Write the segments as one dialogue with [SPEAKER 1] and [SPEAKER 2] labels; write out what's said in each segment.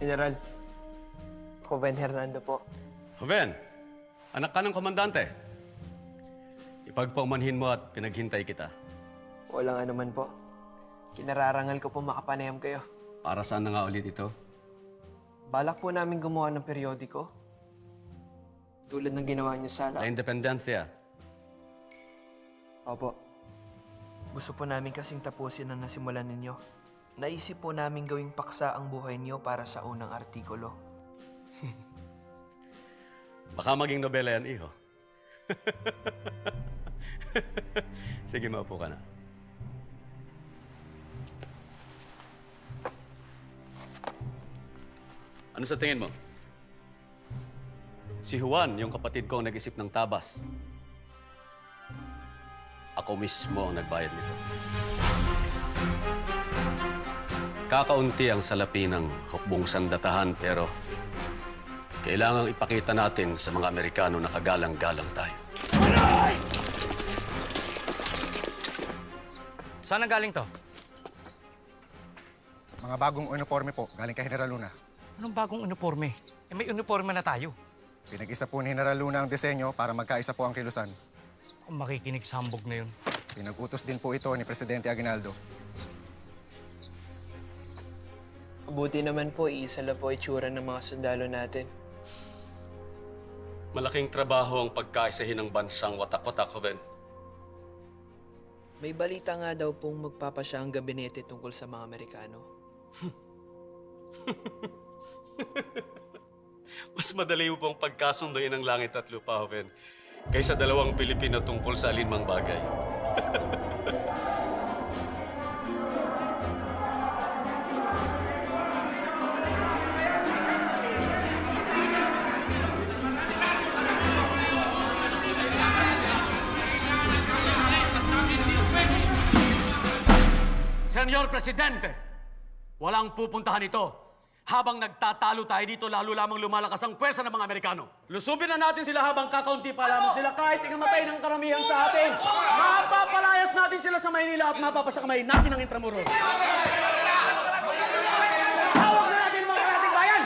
[SPEAKER 1] General, Joven Hernando po.
[SPEAKER 2] Joven, anak ka ng komandante. Ipagpaumanhin mo at pinaghintay kita.
[SPEAKER 1] Walang anuman po. Kinararangal ko po makapanayam kayo.
[SPEAKER 2] Para saan na nga ulit ito?
[SPEAKER 1] Balak po namin gumawa ng periodiko. Tulad ng ginawa niyo sa
[SPEAKER 2] La Independencia.
[SPEAKER 1] Opo. Gusto po namin kasing tapusin ang nasimulan ninyo. Naisip po namin gawing paksa ang buhay niyo para sa unang artikulo.
[SPEAKER 2] Baka maging nobela yan, iho. Sige, maupo ka na. Ano sa tingin mo? Si Juan, yung kapatid ko ang nag-isip ng tabas. Ako mismo ang nagbayad nito. Kakaunti ang salapi ng hukbong sandatahan, pero kailangang ipakita natin sa mga Amerikano na kagalang-galang tayo.
[SPEAKER 3] Aray! Saan ang galing to?
[SPEAKER 4] Mga bagong uniforme po, galing kay General Luna.
[SPEAKER 3] Anong bagong uniforme? Eh, may uniforme na tayo.
[SPEAKER 4] Pinag-isa po ni General Luna ang disenyo para magkaisa po ang kilusan.
[SPEAKER 3] Kung makikinig sa hambog na yun.
[SPEAKER 4] Pinag-utos din po ito ni Presidente Aguinaldo.
[SPEAKER 1] Mabuti naman po, iisa lang po itsura ng mga sundalo natin.
[SPEAKER 2] Malaking trabaho ang pagkaisahin ng bansang watak-watak, Joven.
[SPEAKER 1] May balita nga daw pong magpapasya ang gabinete tungkol sa mga Amerikano.
[SPEAKER 2] Mas madali mo pong pagkasunduin ang langit at lupa, Joven, kaysa dalawang Pilipino tungkol sa alinmang bagay.
[SPEAKER 5] Senyor Presidente, walang pupuntahan ito. Habang nagtatalo tayo dito, lalo lamang lumalakas ang pwersa ng mga Amerikano. Lusubin na natin sila habang kakaunti pa lamang sila kahit ikamatay ng karamihan sa atin. Mapapalayas natin sila sa Maynila at mapapasakamay natin ang Intramuros. Tawag na natin mga karating bayan!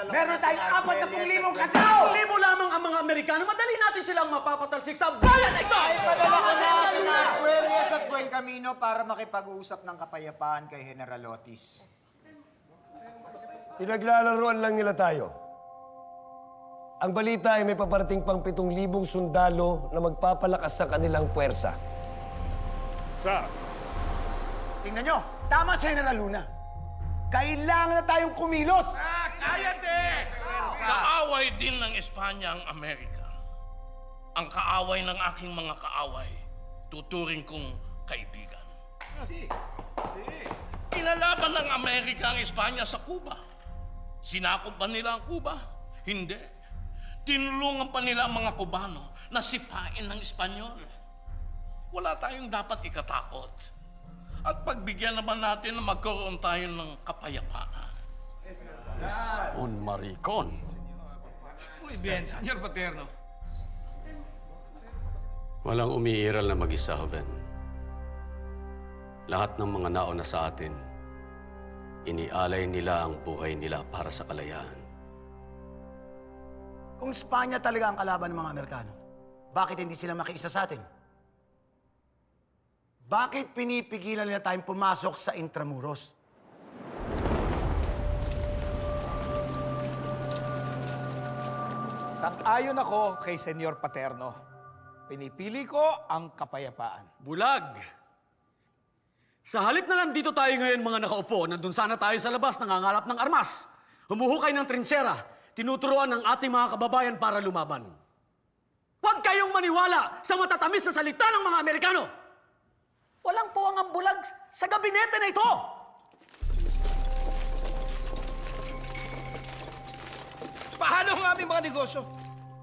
[SPEAKER 5] Meron tayong 40,000 katao! 1,000 lamang ang mga Amerikano. Madali natin silang mapapatalsik sa bayan na ito!
[SPEAKER 6] Ay, padala ko na si Narquelias at Buen Camino para makipag-uusap ng kapayapaan kay General Otis.
[SPEAKER 7] Pinaglalaroan lang nila tayo. Ang balita ay may paparating pang 7,000 sundalo na magpapalakas sa kanilang puwersa.
[SPEAKER 8] Tingnan nyo, tama si General Luna. Kailangan na tayong kumilos!
[SPEAKER 9] Cállate! Kaaway din ng Espanya ang Amerika. Ang kaaway ng aking mga kaaway, tuturing kong kaibigan. Inalaban ng Amerika ang Espanya sa Cuba. Sinakop ba nila ang Cuba? Hindi. Tinulungan pa nila ang mga Cubano na sipain ng Espanyol. Wala tayong dapat ikatakot. At pagbigyan naman natin na magkaroon tayo ng kapayapaan.
[SPEAKER 2] Un maricon.
[SPEAKER 3] Muy bien, Senyor Paterno.
[SPEAKER 2] Walang umiiral na mag-isa, Joven. Lahat ng mga nauna sa atin, inialay nila ang buhay nila para sa kalayaan.
[SPEAKER 8] Kung Espanya talaga ang kalaban ng mga Amerikano, bakit hindi sila makiisa sa atin? Bakit pinipigilan nila tayong pumasok sa Intramuros?
[SPEAKER 10] Sang-ayon ako kay Senyor Paterno. Pinipili ko ang kapayapaan.
[SPEAKER 5] Bulag! Sa halip na nandito tayo ngayon mga nakaupo, nandun sana tayo sa labas nangangalap ng armas. Humuhukay ng trintsera, tinuturuan ng ating mga kababayan para lumaban. Huwag kayong maniwala sa matatamis na salita ng mga Amerikano! Walang puwang ang bulag sa gabinete na ito!
[SPEAKER 10] Paano ang aming mga negosyo?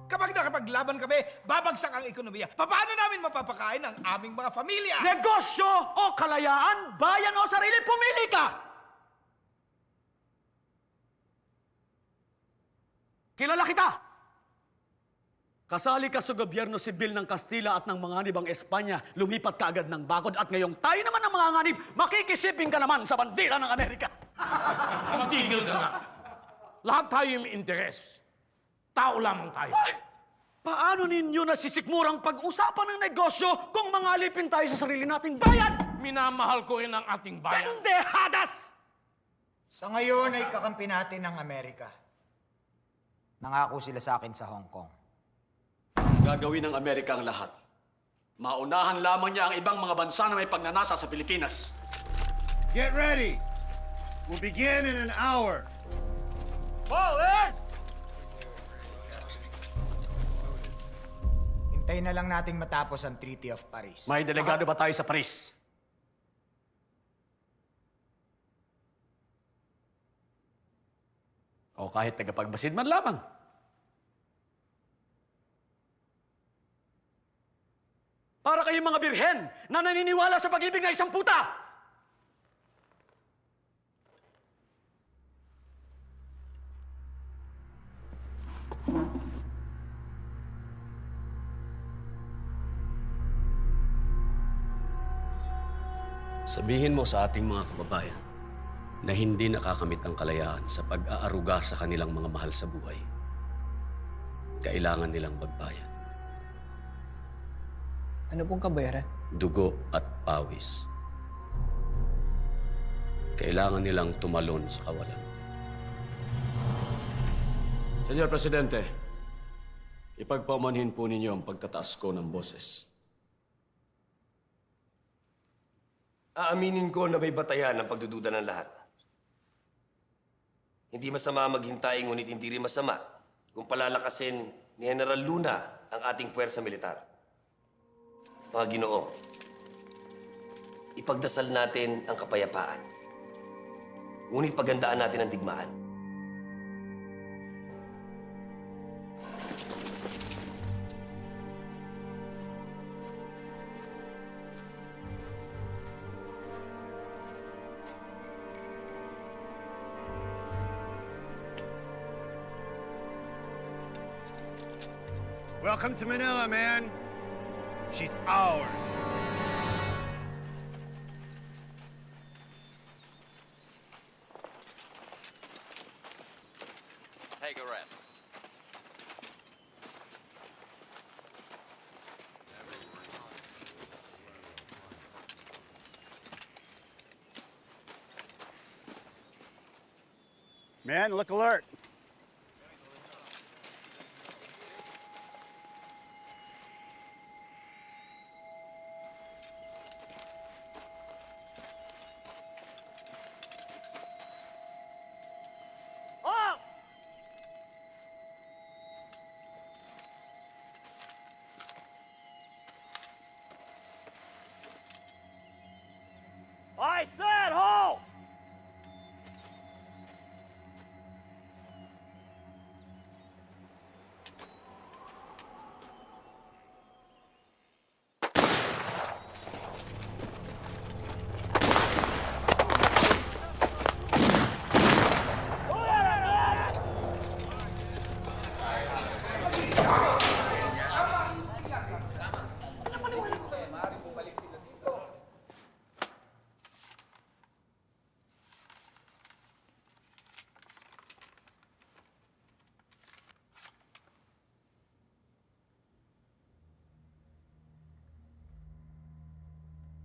[SPEAKER 10] Kapag nakapaglaban kami, babagsak ang ekonomiya. Paano namin mapapakain ang aming mga pamilya?
[SPEAKER 5] Negosyo o kalayaan, bayan o sarili, pumili ka! Kilala kita! Kasali ka sa gobyerno sibil ng Kastila at ng mga nibang Espanya, lumipat ka agad ng bakod at ngayong tayo naman ang mga nganib, makikisiping ka naman sa bandila ng Amerika.
[SPEAKER 9] Tigil ka na. Lahat tayo may interes. Tao lamang tayo.
[SPEAKER 5] Paano ninyo nasisikmurang pag-usapan ng negosyo kung mangalipin tayo sa sarili nating bayan?
[SPEAKER 9] Minamahal ko rin ang ating bayan.
[SPEAKER 5] Kandehadas!
[SPEAKER 6] Sa ngayon ay kakampi natin ng Amerika. Nangako sila sa akin sa Hong Kong.
[SPEAKER 5] Gagawin ng Amerika ang lahat. Maunahan lamang niya ang ibang mga bansa na may pagnanasa sa Pilipinas.
[SPEAKER 8] Get ready. We'll begin in an hour.
[SPEAKER 6] Hintayin na lang nating matapos ang Treaty of Paris.
[SPEAKER 5] May delegado ba tayo sa Paris? O kahit tagapagbasid man lamang. Para kayong mga birhen na naniniwala sa pag-ibig na isang puta!
[SPEAKER 2] Sabihin mo sa ating mga kababayan na hindi nakakamit ang kalayaan sa pag-aaruga sa kanilang mga mahal sa buhay. Kailangan nilang magbayad.
[SPEAKER 1] Ano pong kabayaran?
[SPEAKER 2] Dugo at pawis. Kailangan nilang tumalon sa kawalan.
[SPEAKER 5] Senyor Presidente, ipagpamanhin po ninyo ang pagtataas ko ng boses.
[SPEAKER 7] Aaminin ko na may batayan ang pagdududa ng lahat. Hindi masama maghintay, ngunit hindi rin masama kung palalakasin ni General Luna ang ating puwersa militar. Mga Ginoo, ipagdasal natin ang kapayapaan. Ngunit pagandaan natin ang digmaan.
[SPEAKER 8] Welcome to Manila, man. She's ours.
[SPEAKER 2] Take a rest.
[SPEAKER 8] Man, look alert. I said halt!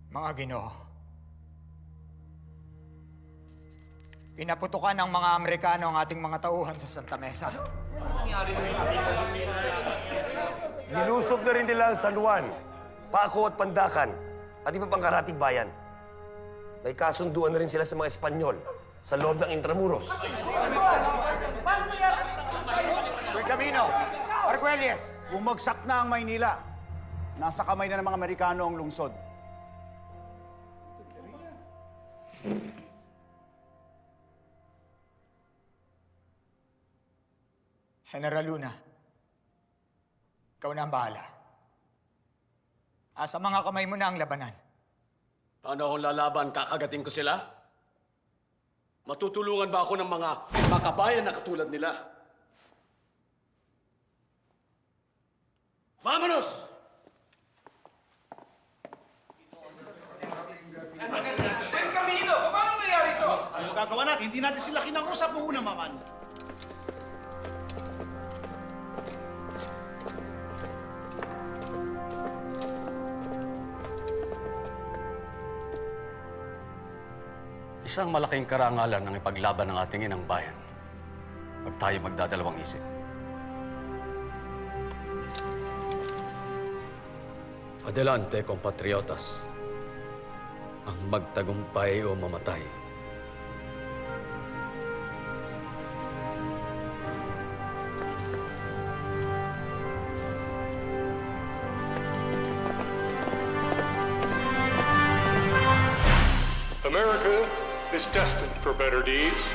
[SPEAKER 6] Mga Ginoo, pinaputukan ng mga Amerikano ang ating mga tauhan sa Santa Mesa.
[SPEAKER 7] Nilusob na rin nila ang San Juan, Paco at Pandacan, at iba pang karatig bayan. May kasunduan na rin sila sa mga Espanyol sa loob ng Intramuros.
[SPEAKER 8] Buen Camino, Arguelles, bumagsak na ang Maynila. Nasa kamay na ng mga Amerikano ang lungsod.
[SPEAKER 6] General Luna, ikaw na ang bahala. Asa mga kamay mo na ang labanan.
[SPEAKER 5] Paano akong lalaban? Kakagating ko sila? Matutulungan ba ako ng mga makabayan na katulad nila? Vamonos!
[SPEAKER 10] Buen Camino! Paano nangyari ito?
[SPEAKER 8] Ano gagawa natin? Hindi natin sila kinausap noong una, Maman.
[SPEAKER 2] Isang malaking karangalan ng ipaglaban ng ating inang bayan pag tayo magdadalawang isip. Adelante, compatriotas. Ang magtagumpay o mamatay.
[SPEAKER 11] America is destined for better deeds.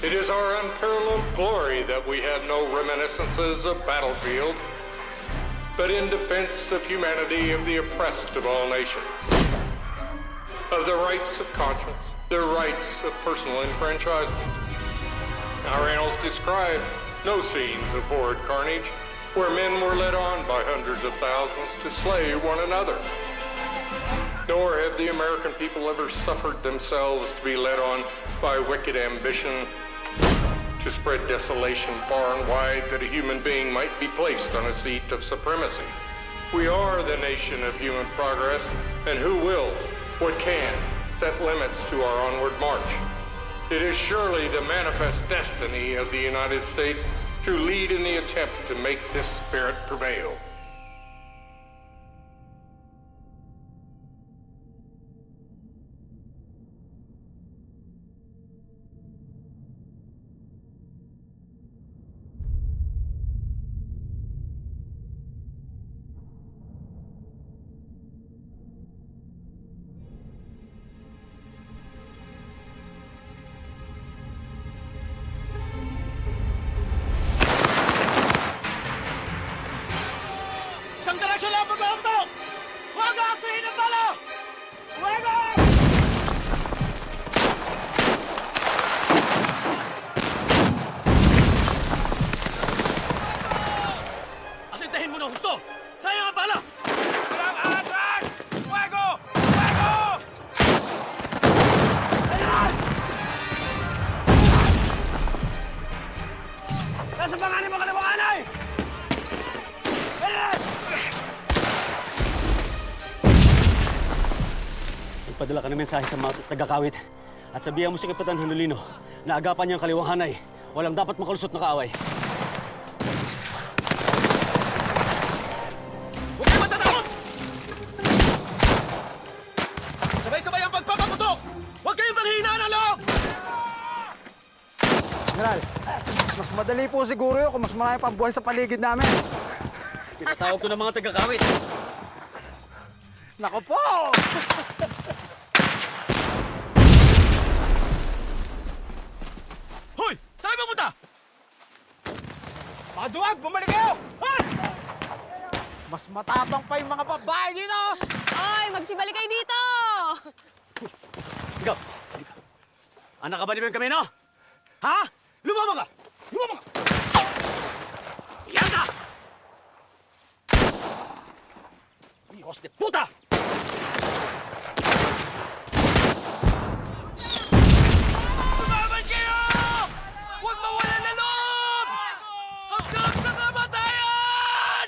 [SPEAKER 11] It is our unparalleled glory that we have no reminiscences of battlefields, but in defense of humanity, of the oppressed of all nations, of the rights of conscience, the rights of personal enfranchisement. Our annals describe no scenes of horrid carnage where men were led on by hundreds of thousands to slay one another. Nor have the American people ever suffered themselves to be led on by wicked ambition to spread desolation far and wide that a human being might be placed on a seat of supremacy. We are the nation of human progress, and who will, what can, set limits to our onward march. It is surely the manifest destiny of the United States to lead in the attempt to make this spirit prevail.
[SPEAKER 5] Padala ka ng mensahe sa mga taga-kawit at sabihan mo si Kapitan Honolino na agapan niyang kaliwang hanay. Walang dapat makalusot na kaaway.
[SPEAKER 3] Huwag kayo matatakot! Sabay-sabay ang pagpapaputok! Huwag kayong panghihinaan ang loob!
[SPEAKER 8] General, mas madali po siguro yun kung mas marami pang buhay sa paligid namin.
[SPEAKER 5] Tinatawag ko ng mga taga-kawit.
[SPEAKER 8] Nako po!
[SPEAKER 3] Hoy! Saan kayo pupunta? Mga duwag! Bumalik kayo!
[SPEAKER 8] Mas matapang pa yung mga babae dito!
[SPEAKER 12] Oy, magsibalik kayo dito!
[SPEAKER 5] Ikaw! Anak ka ba ni Ben Camino? Ha? Lumama ka! Lumama ka! Yan ka! Hijos de puta!
[SPEAKER 3] Tumaman kayo! Huwag mawalan ng loob! Hanggang sa kamatayan!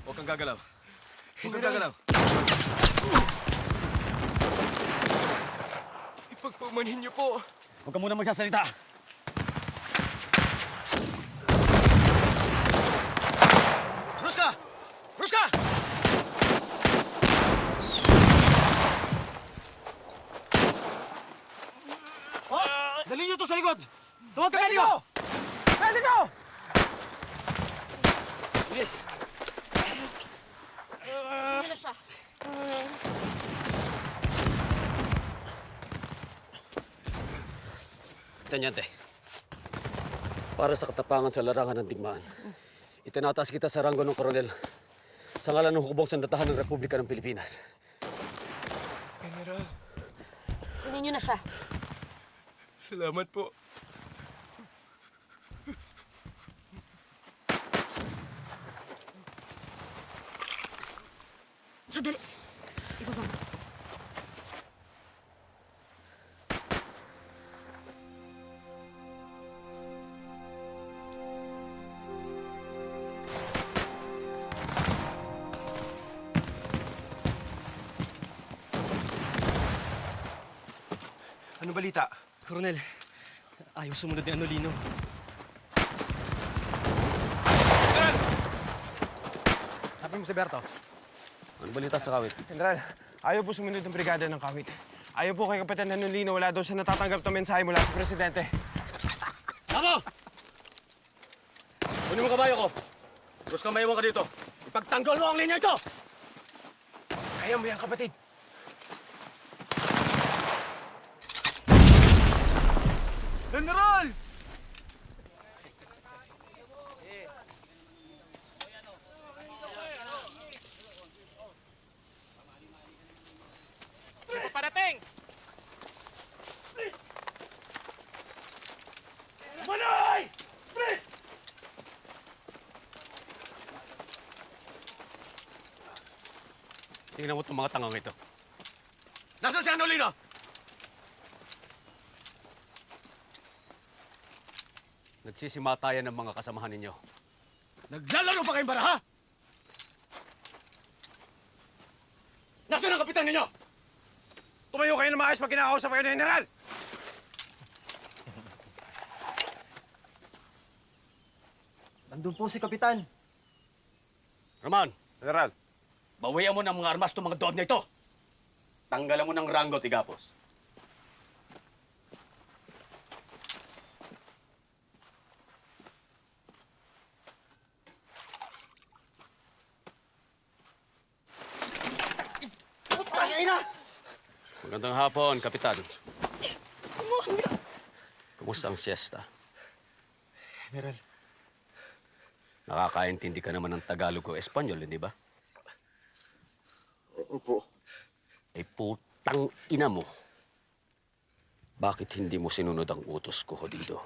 [SPEAKER 3] Huwag kang gagalaw. Huwag kang gagalaw. Ipagpamanhin niyo po.
[SPEAKER 5] Huwag ka muna magsasalita.
[SPEAKER 3] Ruska! Ruska!
[SPEAKER 5] Dali niyo to sa likod! Tuwag ka medico!
[SPEAKER 8] Medico!
[SPEAKER 5] Bilis!
[SPEAKER 12] Hindi na siya.
[SPEAKER 5] Tanyante, para sa katapangan sa larangan ng digmaan, itinataas kita sa ranggo ng koronel sa ngalan ng hukbong sandatahan ng Republika ng Pilipinas.
[SPEAKER 3] General,
[SPEAKER 12] Kunin niyo na siya.
[SPEAKER 3] salamat po.
[SPEAKER 12] Sandali. Ibaba mo.
[SPEAKER 3] Ano balita? Coronel, ayaw sumunod ni Anolino.
[SPEAKER 8] General! Sabi mo si Berto.
[SPEAKER 2] Ano balita sa kawit?
[SPEAKER 8] General, ayaw po sumunod ng brigada ng kawit. Ayaw po kay Kapitan Anolino, wala daw siya natatanggap na mensahe mula sa Presidente.
[SPEAKER 5] Tama! Kunin mo kabayo ko. Tapos kamayawan ka dito. Ipagtanggol mo ang linya ito!
[SPEAKER 8] Kaya mo yan, kapatid.
[SPEAKER 10] General!
[SPEAKER 3] Parating!
[SPEAKER 10] Manoy! Please!
[SPEAKER 5] Tingnan mo itong mga tangang ito. Nasaan si Anolino? Nagsisimatayan ng mga kasamahan ninyo. Naglalaro pa kayong baraha? Nasaan ang kapitan ninyo?
[SPEAKER 8] Tumayo kayo na maayos pag kinakausap kayo ng General!
[SPEAKER 6] Nandun po si Kapitan.
[SPEAKER 5] Roman,
[SPEAKER 8] General.
[SPEAKER 5] bawian mo ng mga armas itong mga dood na ito. Tanggalan mo ng ranggo, Tigapos. Magandang hapon, Kapitan. Kumusta ang siesta?
[SPEAKER 6] General.
[SPEAKER 2] Nakakaintindi ka naman ng Tagalog o Espanyol, hindi ba?
[SPEAKER 6] Opo.
[SPEAKER 2] Ay putang ina mo. Bakit hindi mo sinunod ang utos ko dito?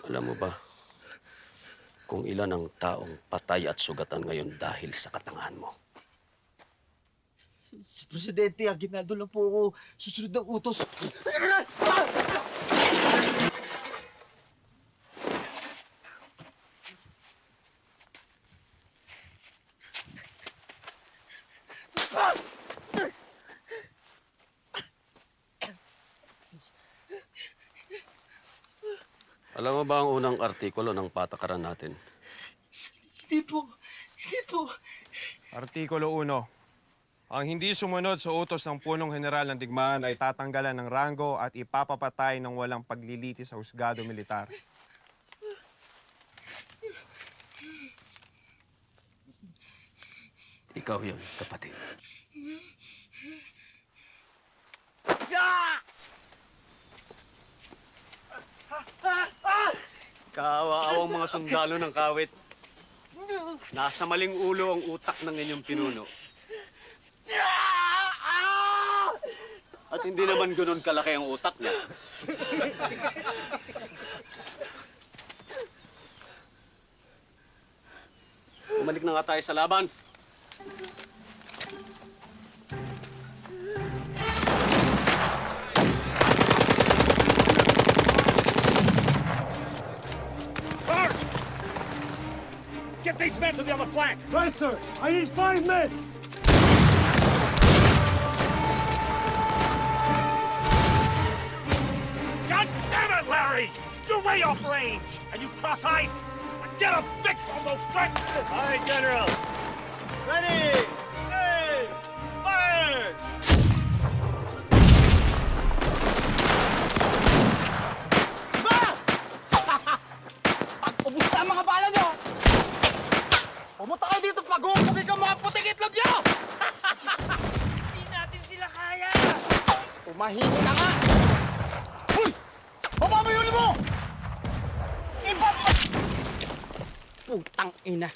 [SPEAKER 2] Alam mo ba kung ilan ang taong patay at sugatan ngayon dahil sa katangahan mo?
[SPEAKER 6] Si Presidente, aginaldo lang po ako. Susunod ng utos.
[SPEAKER 2] Alam mo ba ang unang artikulo ng patakaran natin?
[SPEAKER 6] Hindi po. Hindi po.
[SPEAKER 8] Artikulo 1. Ang hindi sumunod sa utos ng punong general ng digmaan ay tatanggalan ng ranggo at ipapapatay ng walang pagliliti sa husgado militar.
[SPEAKER 2] Ikaw yun, kapatid.
[SPEAKER 5] Kaawa-awang mga sundalo ng kawit. Nasa maling ulo ang utak ng inyong pinuno. At hindi naman ganun kalaki ang utak niya. Bumalik na nga tayo sa laban.
[SPEAKER 3] Get these men to the other flank!
[SPEAKER 8] Right, sir. I need 5 men.
[SPEAKER 3] God damn it, Larry! You're way off range! And you cross-eyed? Get a fix on those strikes! All right, General. Ready! Hey! Fire!
[SPEAKER 10] Ubus na ang mga bala nyo! Pumunta kayo dito pag-uupugin ka mga puting itlog nyo! Hindi natin sila kaya! Tumahimik ka nga! Uy! Baba mo yung ulo mo! Putang ina!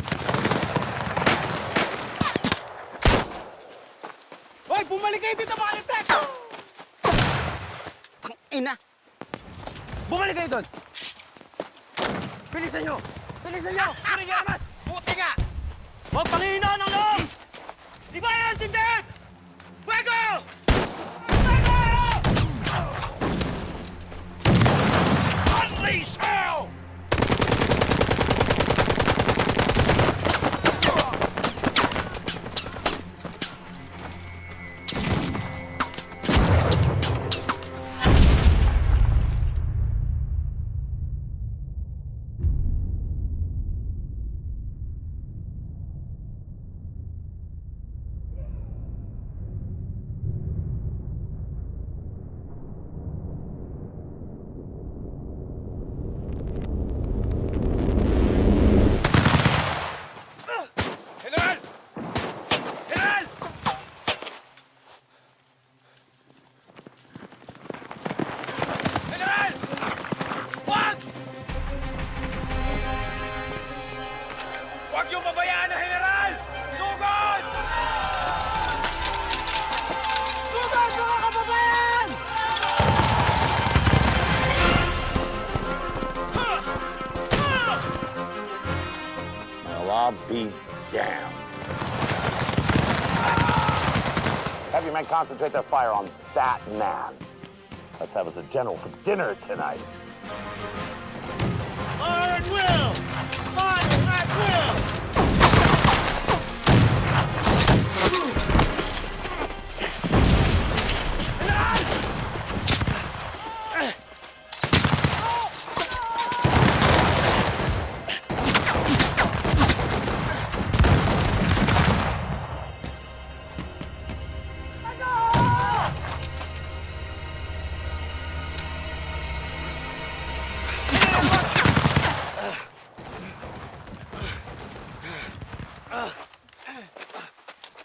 [SPEAKER 10] Hoy! Bumalik kayo dito mga litek! Putang ina!
[SPEAKER 8] Bumalik kayo doon! Bilisan nyo! Bilisan nyo! Kunin niyo naman!
[SPEAKER 10] Puti nga!
[SPEAKER 5] Huwag pangihina ng loob!
[SPEAKER 10] Di ba yan, Tintin? Fuego!
[SPEAKER 3] Unleash hell!
[SPEAKER 13] I'll be damned. Have your men concentrate their fire on that man. Let's have us a general for dinner tonight.
[SPEAKER 3] Fire at will! Fire at will!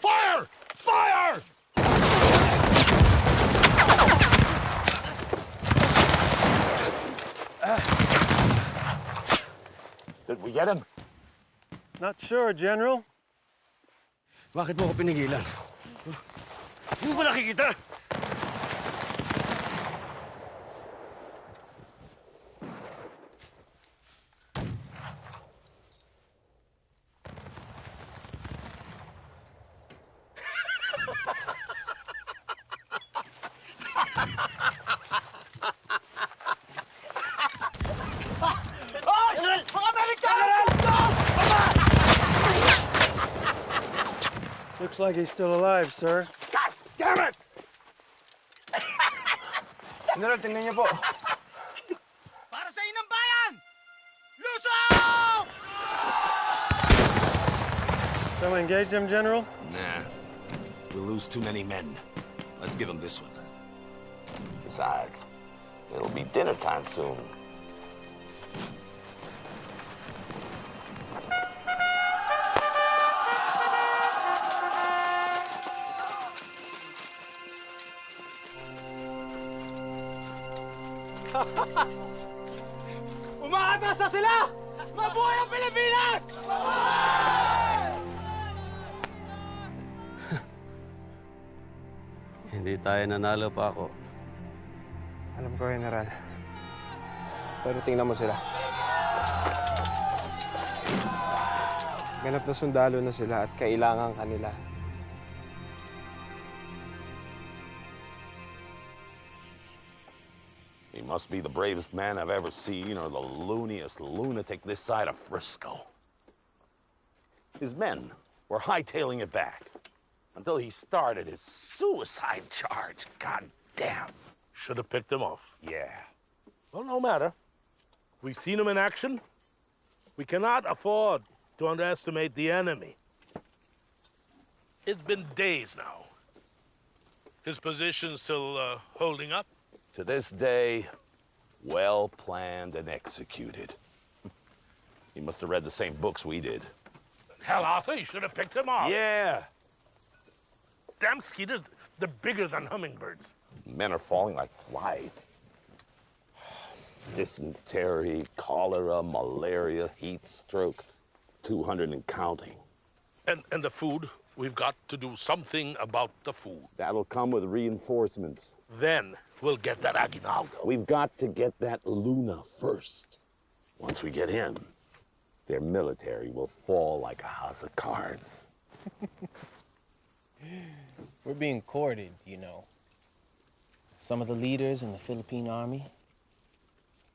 [SPEAKER 3] Fire! Fire!
[SPEAKER 13] Did we get him?
[SPEAKER 8] Not sure, General.
[SPEAKER 5] Bakit mo ko pinigilan?
[SPEAKER 3] Hindi mo nakikita? General! Mga Amerikano!
[SPEAKER 8] Looks like he's still alive, sir.
[SPEAKER 3] God damn it!
[SPEAKER 1] General, tingnan niyo po.
[SPEAKER 10] Para sa inang bayan! Lusog!
[SPEAKER 8] So engage him, General?
[SPEAKER 14] Nah. We'll lose too many men. Let's give him this one.
[SPEAKER 13] Besides, it'll be dinner time soon.
[SPEAKER 10] Umaatras na sila! Mabuhay ang Pilipinas!
[SPEAKER 2] Hindi tayo nanalo pa ako.
[SPEAKER 8] Alam ko, General. Pero tingnan mo sila. Ganap na sundalo na sila at kailangan kanila.
[SPEAKER 13] He must be the bravest man I've ever seen, or the looniest lunatic this side of Frisco. His men were hightailing it back until he started his suicide charge. God damn.
[SPEAKER 3] Should have picked him off.
[SPEAKER 13] Yeah.
[SPEAKER 3] Well, no matter. We've seen him in action. We cannot afford to underestimate the enemy. It's been days now. His position's still holding up?
[SPEAKER 13] To this day, well planned and executed. He must have read the same books we did.
[SPEAKER 3] Hell, Arthur, you should have picked him off.
[SPEAKER 13] Yeah.
[SPEAKER 3] Damn skeeters, they're bigger than hummingbirds.
[SPEAKER 13] Men are falling like flies. Dysentery, cholera, malaria, heat stroke, 200 and counting.
[SPEAKER 3] And the food, we've got to do something about the food.
[SPEAKER 13] That'll come with reinforcements.
[SPEAKER 3] Then we'll get that aguinaldo.
[SPEAKER 13] We've got to get that Luna first. Once we get him, their military will fall like a house of cards.
[SPEAKER 15] We're being courted, you know. Some of the leaders in the Philippine army,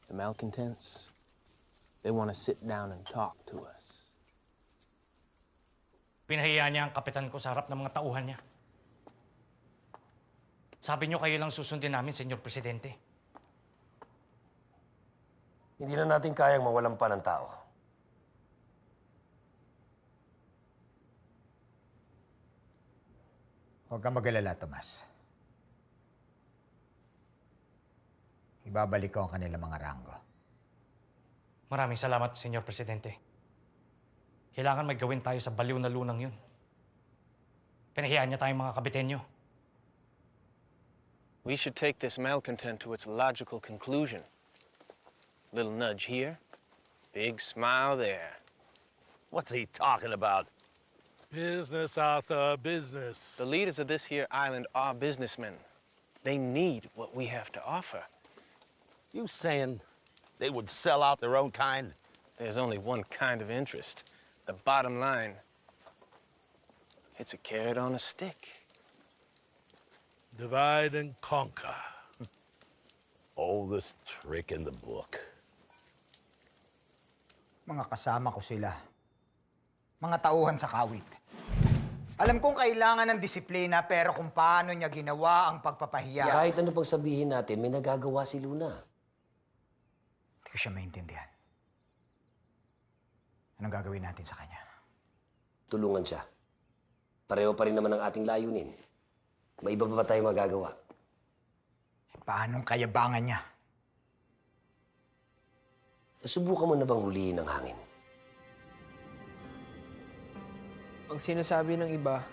[SPEAKER 15] the malcontents, they want to sit down and talk to us.
[SPEAKER 16] Pinahiya niya ang kapitan ko sa harap ng mga tauhan niya. Sabi niyo kayo lang susundin namin, Senyor Presidente.
[SPEAKER 7] Hindi na natin kayang mawalan pa ng tao.
[SPEAKER 6] Huwag kang mag-alala, Tomas. Ibabalik ko ang kanilang mga ranggo.
[SPEAKER 16] Maraming salamat, Senyor Presidente. Kailangan may gawin tayo sa baliw na lunang yun. Pinahiyaan niya tayong mga kabitenyo.
[SPEAKER 15] We should take this malcontent to its logical conclusion. Little nudge here, big smile there.
[SPEAKER 13] What's he talking about?
[SPEAKER 3] Business, Arthur, business.
[SPEAKER 15] The leaders of this here island are businessmen. They need what we have to offer.
[SPEAKER 13] You saying they would sell out their own kind?
[SPEAKER 15] There's only one kind of interest. the bottom line, it's a carrot on a stick.
[SPEAKER 9] Divide and conquer.
[SPEAKER 13] Oldest trick in the book.
[SPEAKER 6] Mga kasama ko sila. Mga tauhan sa kawit. Alam kong kailangan ng disiplina, pero kung paano niya ginawa ang pagpapahiya...
[SPEAKER 7] Kahit ano pang sabihin natin, may nagagawa si Luna.
[SPEAKER 6] Hindi ko siya maintindihan. Anong gagawin natin sa kanya?
[SPEAKER 7] Tulungan siya. Pareho pa rin naman ang ating layunin. May iba pa ba tayong magagawa?
[SPEAKER 6] Paanong kayabangan niya?
[SPEAKER 7] Nasubukan mo na bang huliin ang hangin?
[SPEAKER 1] Ang sinasabi ng iba,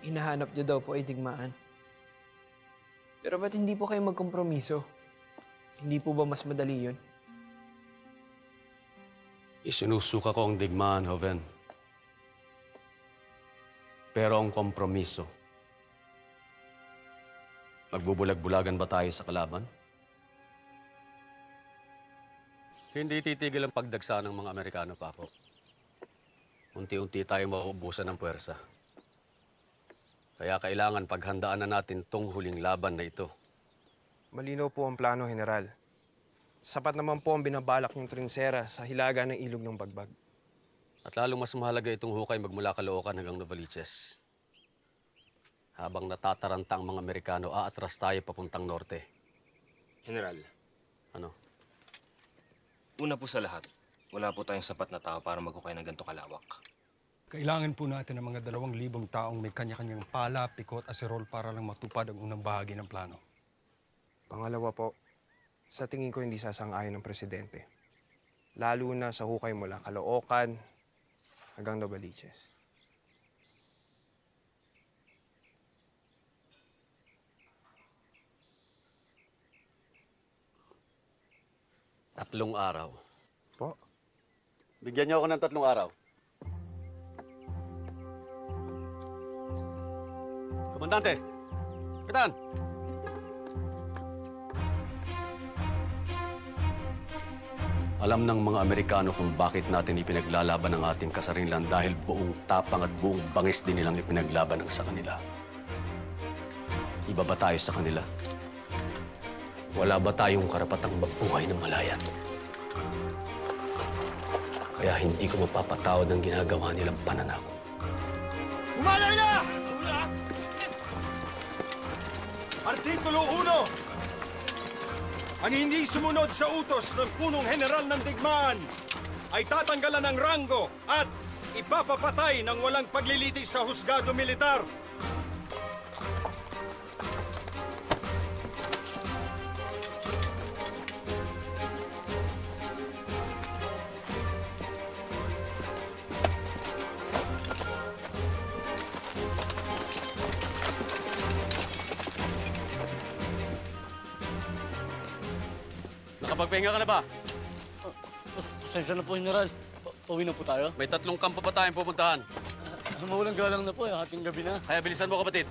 [SPEAKER 1] hinahanap niyo daw po ay digmaan. Pero ba't hindi po kayo magkompromiso? Hindi po ba mas madali yun?
[SPEAKER 2] Isinusuka ko ang digmaan, Joven. Pero ang kompromiso, magbubulag-bulagan ba tayo sa kalaban? Hindi titigil ang pagdagsa ng mga Amerikano, Paco. Unti-unti tayo mauubusan ng puwersa. Kaya kailangan paghandaan na natin tong huling laban na ito.
[SPEAKER 8] Malinaw po ang plano, General. Sapat naman po ang binabalak ng trinsera sa hilaga ng ilog ng Bagbag.
[SPEAKER 2] At lalong mas mahalaga itong hukay magmula Caloocan hanggang Novaliches. Habang natataranta ang mga Amerikano, aatras tayo papuntang norte.
[SPEAKER 17] General,
[SPEAKER 2] Ano?
[SPEAKER 17] una po sa lahat, wala po tayong sapat na tao para maghukay ng ganito kalawak.
[SPEAKER 18] Kailangan po natin ng mga 2,000 taong may kanya-kanyang pala, pikot, aserol para lang matupad ang unang bahagi ng plano.
[SPEAKER 8] Pangalawa po, sa tingin ko hindi sasang-ayon ng presidente. Lalo na sa hukay mula Caloocan hanggang Novaliches.
[SPEAKER 2] Tatlong araw.
[SPEAKER 8] Po?
[SPEAKER 2] Bigyan niyo ako ng 3 araw. Komandante! Kapitan! Alam ng mga Amerikano kung bakit natin ipinaglalaban ang ating kasarilan dahil buong tapang at buong bangis din nilang ipinaglaban ang sa kanila. Iba ba tayo sa kanila? Wala ba tayong karapatang mabuhay ng malaya? Kaya hindi ko mapapatawad ang ginagawa nilang pananakot.
[SPEAKER 10] Umalay na! Artikulo 1. Ang hindi sumunod sa utos ng punong general ng digmaan ay tatanggalan ng ranggo at ipapapatay ng walang paglilitis sa husgado militar.
[SPEAKER 2] Nakapagpahinga ka na ba?
[SPEAKER 5] Pasensya na po, General. Pauwi na po tayo.
[SPEAKER 2] May 3 kampo pa tayong pupuntahan.
[SPEAKER 5] Mawalang galang na po, hating gabi na.
[SPEAKER 2] Kaya bilisan mo, kapatid.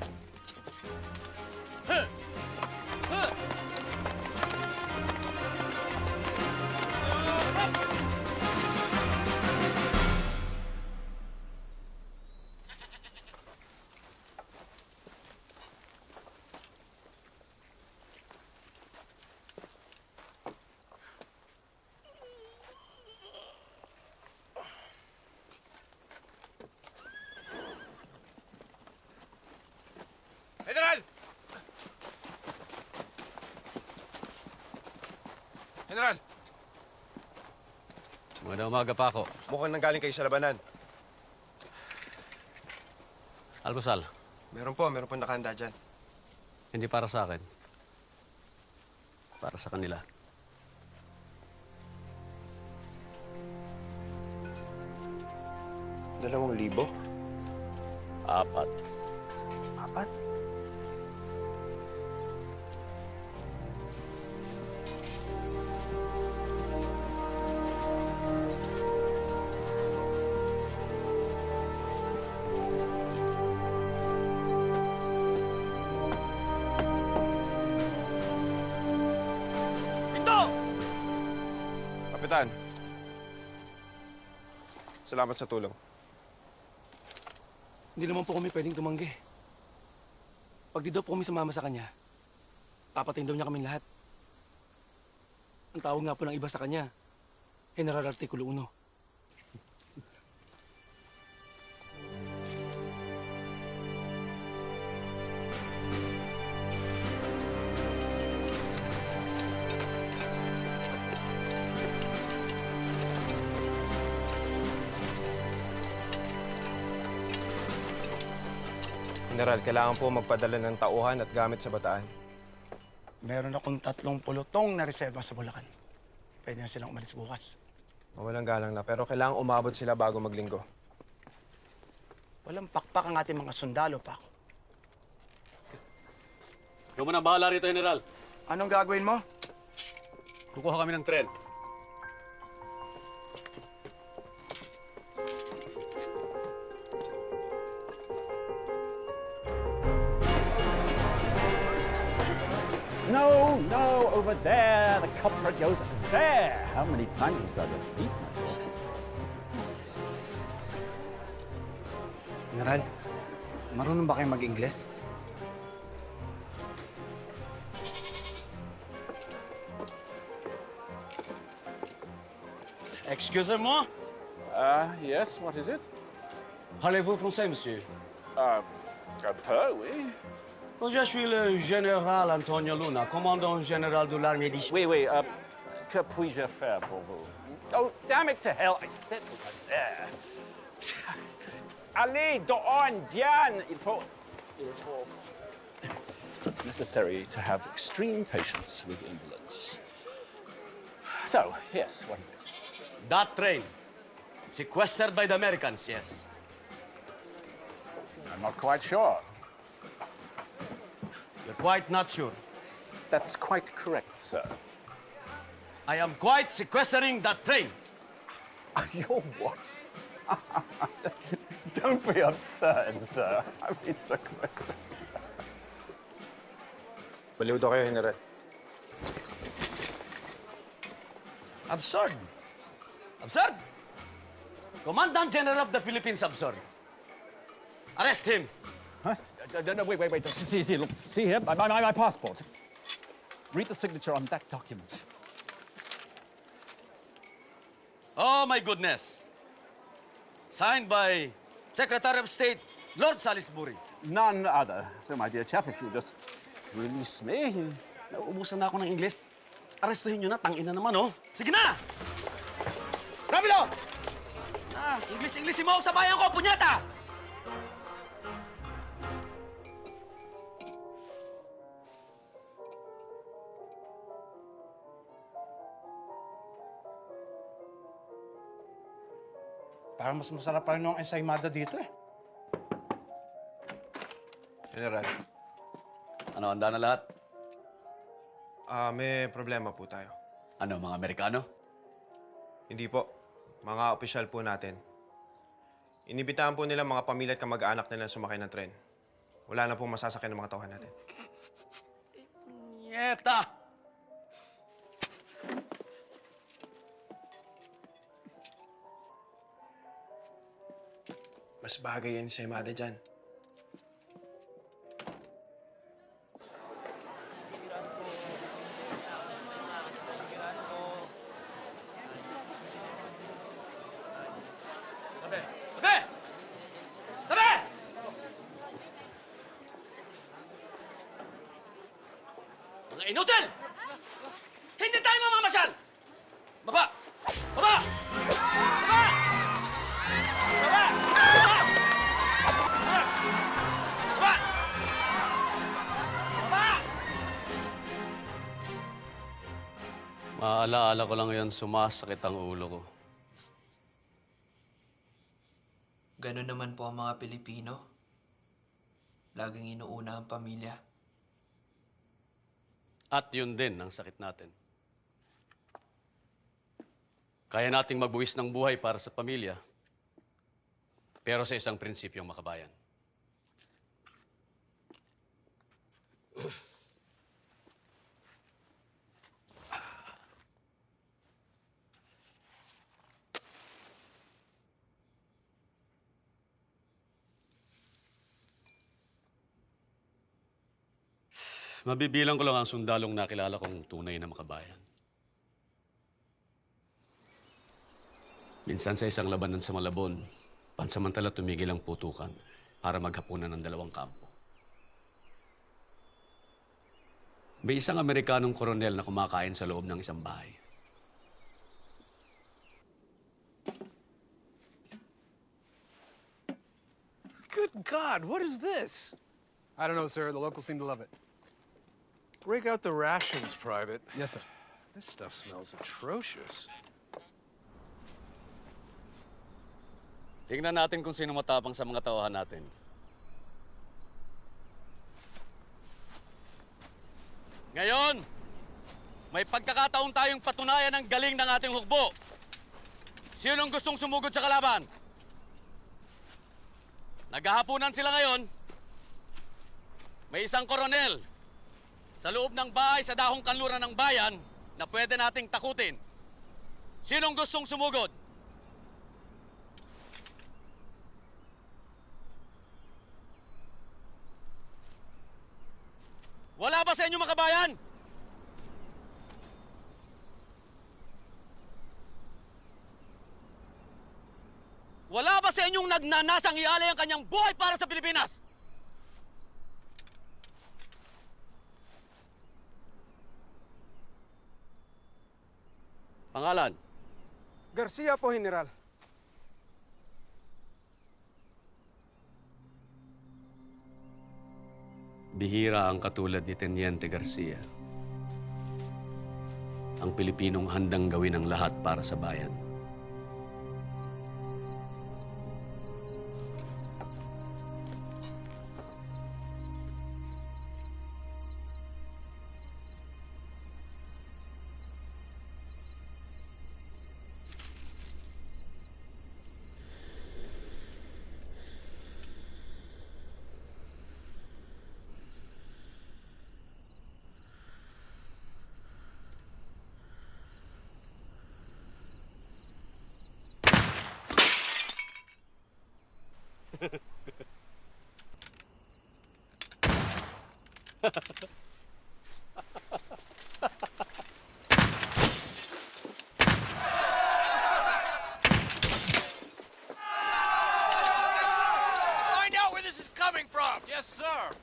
[SPEAKER 8] General! General!
[SPEAKER 2] Magandang umaga, Paco.
[SPEAKER 8] Mukhang nanggaling kayo sa labanan.
[SPEAKER 2] Almusal.
[SPEAKER 8] Meron po nakahanda dyan.
[SPEAKER 2] Hindi para sa akin. Para sa kanila.
[SPEAKER 8] $2,000?
[SPEAKER 2] 4.
[SPEAKER 8] 4? Kapitan, Salamat sa tulong.
[SPEAKER 10] Hindi naman po kami pwedeng tumanggi. Pag di daw po kami sumama sa kanya, papatayin daw niya kaming lahat. Ang tawag nga po ng iba sa kanya, General Artikulo 1.
[SPEAKER 8] General, kailangan po magpadala ng tauhan at gamit sa Bataan.
[SPEAKER 10] Meron akong 30 pulutong na reserva sa Bulacan. Pwede na silang umalis bukas.
[SPEAKER 8] Walang galang na, pero kailangan umabot sila bago maglinggo.
[SPEAKER 10] Walang pakpak ang ating mga sundalo, Paco.
[SPEAKER 5] Ikaw mo na bahala rito, General.
[SPEAKER 10] Anong gagawin mo?
[SPEAKER 5] Kukuha kami ng tren.
[SPEAKER 19] No, over there. The culprit goes there. How many times must I repeat myself?
[SPEAKER 6] General, marunong ba kayo mag-Ingles?
[SPEAKER 5] Excusez-moi.
[SPEAKER 19] Yes, what is it?
[SPEAKER 5] Parlez-vous français, monsieur?
[SPEAKER 19] Un peu, oui.
[SPEAKER 5] Je suis le général Antonio Luna, commandant général de l'armée d'Israël.
[SPEAKER 19] Oui, que puis-je faire pour vous? Oh, damn it to hell, I said over there. Allez, dehors, Diane! Il faut... It's necessary to have extreme patience with invalids. So, yes, what is it?
[SPEAKER 5] That train, sequestered by the Americans, yes.
[SPEAKER 19] I'm not quite sure.
[SPEAKER 5] You're quite not sure.
[SPEAKER 19] That's quite correct, sir.
[SPEAKER 5] I am quite sequestering that train.
[SPEAKER 19] You're what? Don't be absurd, sir. I mean, sequester.
[SPEAKER 8] Baliw daw kayo, General.
[SPEAKER 5] Absurd. Absurd? Commandant General of the Philippines, absurd. Arrest him.
[SPEAKER 19] Huh? No, wait. See, look. See here, my passport. Read the signature on that document.
[SPEAKER 5] Oh, my goodness. Signed by Secretary of State, Lord Salisbury.
[SPEAKER 19] None other. So, my dear chap, if you just release me...
[SPEAKER 5] Nauubusan na ako ng English. Arestuhin nyo na, tangina naman, oh. Sige na! Rapido! English mo sa bayan ko, punyata!
[SPEAKER 10] Parang mas masarap pa rin yung ensaymada dito eh.
[SPEAKER 8] General.
[SPEAKER 5] Ano, handa na lahat?
[SPEAKER 8] May problema po tayo.
[SPEAKER 5] Ano, mga Amerikano?
[SPEAKER 8] Hindi po. Mga opisyal po natin. Inibitahan po nila mga pamilya at kamag-anak nila sumakay ng tren. Wala na pong masasakyan ng mga tauhan natin.
[SPEAKER 5] Nieta!
[SPEAKER 8] Mas bagay yan sa Imada dyan.
[SPEAKER 5] Tabi! Tabi! Tabi! Mga inutil! Hindi tayo mamamasyal! Baba! Baba! Baba! Baba! Baba! Baba! Maalaala ko lang yan, sumasakit ang ulo ko.
[SPEAKER 1] Ganun naman po ang mga Pilipino. Laging inuuna ang pamilya.
[SPEAKER 5] At yun din ang sakit natin. Kaya nating magbuwis ng buhay para sa pamilya, pero sa isang prinsipyong makabayan.
[SPEAKER 2] Mabibilang ko lang ang sundalong nakilala kong tunay na makabayan. Minsan sa isang labanan sa Malabon, pansamantala tumigil ang putukan para maghapunan ng dalawang kampo. May isang Amerikanong koronel na kumakain sa loob ng isang bahay.
[SPEAKER 20] Good God, what is this?
[SPEAKER 21] I don't know, sir. The locals seem to love it.
[SPEAKER 20] Break out the rations, Private.
[SPEAKER 21] Yes, sir.
[SPEAKER 20] This stuff smells atrocious.
[SPEAKER 2] Tingnan natin kung sino matapang sa mga tauhan natin. Ngayon, may pagkakataon tayong patunayan ang galing ng ating hukbo. Sinong gustong sumugod sa kalaban? Naghahapunan sila ngayon. May isang koronel sa loob ng bahay sa dahong kanluran ng bayan na pwede nating takutin. Sinong gustong sumugod? Wala ba sa inyo makabayan? Wala ba sa inyong nagnanasang ialay ang kanyang buhay para sa Pilipinas? Pangalan?
[SPEAKER 21] Garcia po, General.
[SPEAKER 2] Bihira ang katulad ni Teniente Garcia. Ang Pilipinong handang gawin ang lahat para sa bayan.
[SPEAKER 3] Find out where this is coming from! Yes, sir!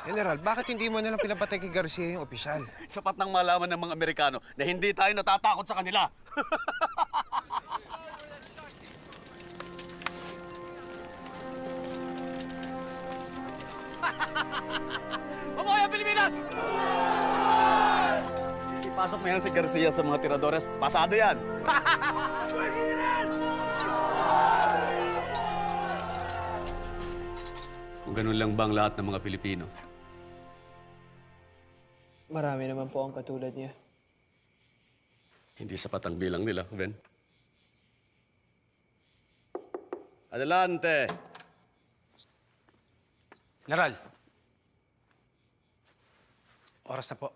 [SPEAKER 20] General, bakit hindi mo nalang pinapatay kay Garcia yung opisyal?
[SPEAKER 2] Sapat nang malaman ng mga Amerikano na hindi tayo natatakot sa kanila. Mabuhay ang Pilipinas! Ipasok mo yan si Garcia sa mga tiradores. Pasado yan! Kung ganun lang ba ang lahat ng mga Pilipino?
[SPEAKER 1] Marami naman po ang katulad niya.
[SPEAKER 2] Hindi sapat ang bilang nila, Ben. Adelante!
[SPEAKER 20] General. Oras na po.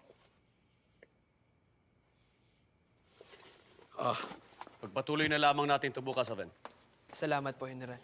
[SPEAKER 2] Pagpatuloy na lamang natin ito bukas, Ben.
[SPEAKER 1] Salamat po, General.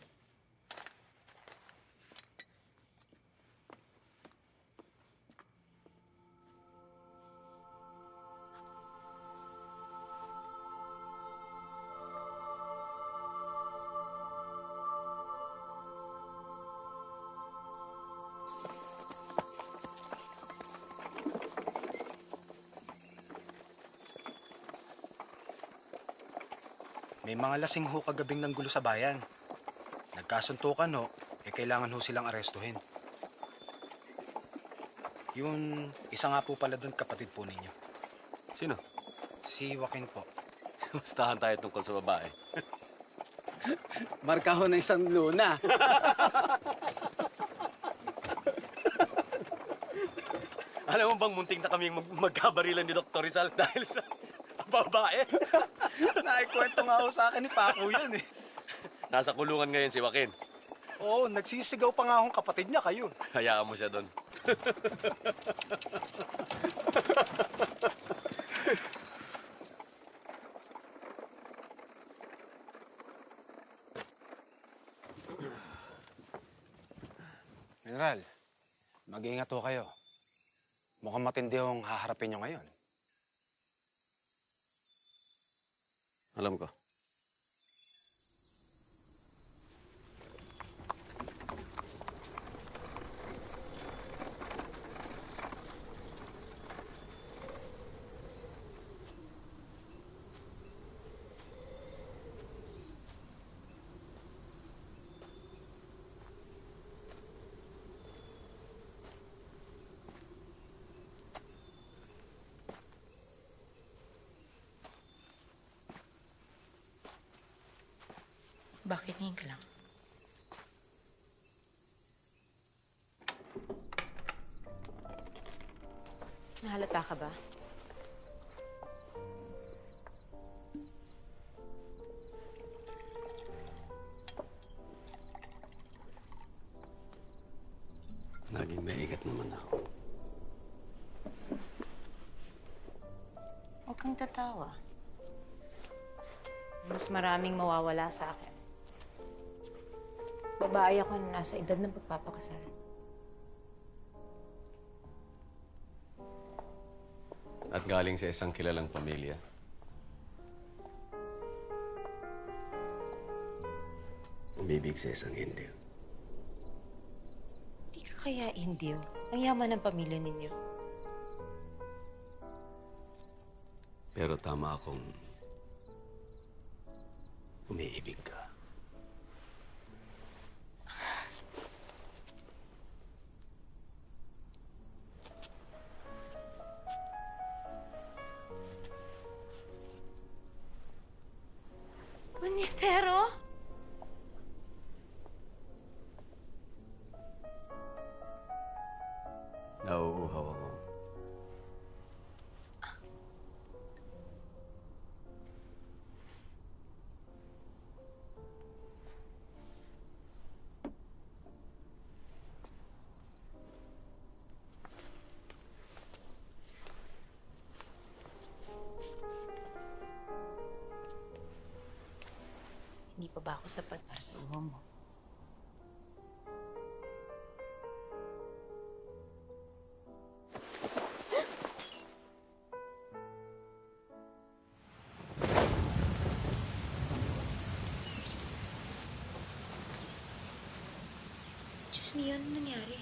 [SPEAKER 22] May mga lasing ho kagabing ng gulo sa bayan. Nagkasuntukan ho, kailangan ho silang arestuhin. Yung isa nga po pala doon, kapatid po ninyo.
[SPEAKER 2] Sino?
[SPEAKER 22] Si Joaquin po.
[SPEAKER 2] Mustahan tayo tungkol sa babae.
[SPEAKER 22] Marka ho na isang luna.
[SPEAKER 2] Alam mo bang munting na kaming magkabarilan ni Dr. Rizal dahil sa babae?
[SPEAKER 22] Naikwento nga ho sa akin ni Paco yan eh.
[SPEAKER 2] Nasa kulungan ngayon si Joaquin.
[SPEAKER 22] Oo, nagsisigaw pa nga akong kapatid niya kayo.
[SPEAKER 2] Hayaan mo siya doon.
[SPEAKER 22] General, mag-iingat ho kayo. Mukhang matindi yung haharapin nyo ngayon.
[SPEAKER 7] Alam ko.
[SPEAKER 4] Bakit ngayon ka lang? Nahalata ka ba?
[SPEAKER 7] Naging maigat naman ako.
[SPEAKER 4] Huwag kang tatawa. Mas maraming mawawala sa akin. Babae ako na nasa edad ng pagpapakasal.
[SPEAKER 7] At galing sa isang kilalang pamilya. Umibig sa isang Indio.
[SPEAKER 4] Hindi ka kaya Indio. Ang yaman ng pamilya ninyo.
[SPEAKER 7] Pero tama akong umiibig ka.
[SPEAKER 4] Punyetero?
[SPEAKER 7] Nauuhaw ako.
[SPEAKER 4] Hindi pa ba ako sapat para sa uho mo? Diyos mio, ano nangyari?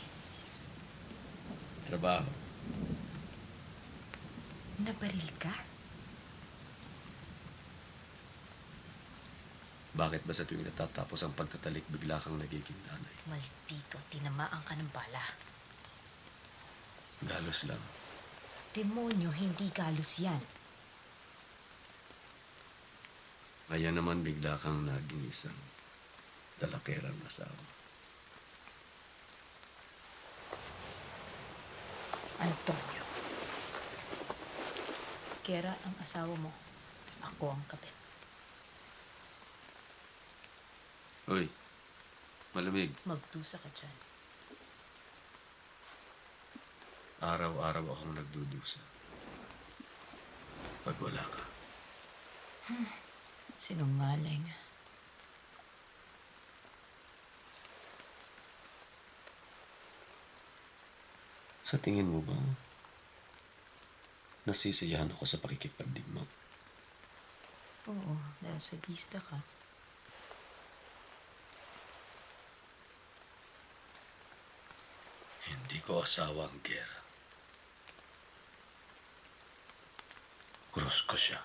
[SPEAKER 7] Trabaho.
[SPEAKER 4] Nabaril ka?
[SPEAKER 7] Bakit ba sa tuwing natatapos ang pagtatalik, bigla kang nagiging nanay?
[SPEAKER 4] Maldito, tinamaan ka ng bala.
[SPEAKER 7] Galos lang.
[SPEAKER 4] Demonyo, hindi galos yan.
[SPEAKER 7] Kaya naman bigla kang naging isang talakerang asawa.
[SPEAKER 4] Antonio. Kera ang asawa mo. Ako ang kabit.
[SPEAKER 7] Uy, malamig.
[SPEAKER 4] Magdusa ka dyan.
[SPEAKER 7] Araw-araw akong nagdudusa. Pag wala ka.
[SPEAKER 4] Sinungaling.
[SPEAKER 7] Sa tingin mo ba, nasisiyahan ako sa pakikipagdigma?
[SPEAKER 4] Oo, dahil sadista ka.
[SPEAKER 7] Hindi ko asawa ang gera. Krus ko siya.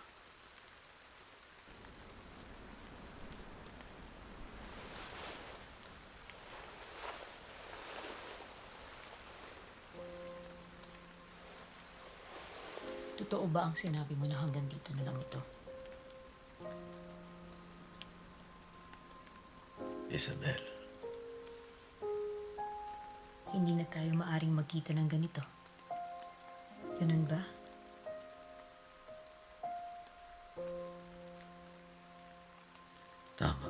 [SPEAKER 4] Totoo ba ang sinabi mo na hanggang dito na lang ito?
[SPEAKER 7] Isabel.
[SPEAKER 4] Hindi na tayo maaring magkita ng ganito. Ganun ba?
[SPEAKER 7] Tama.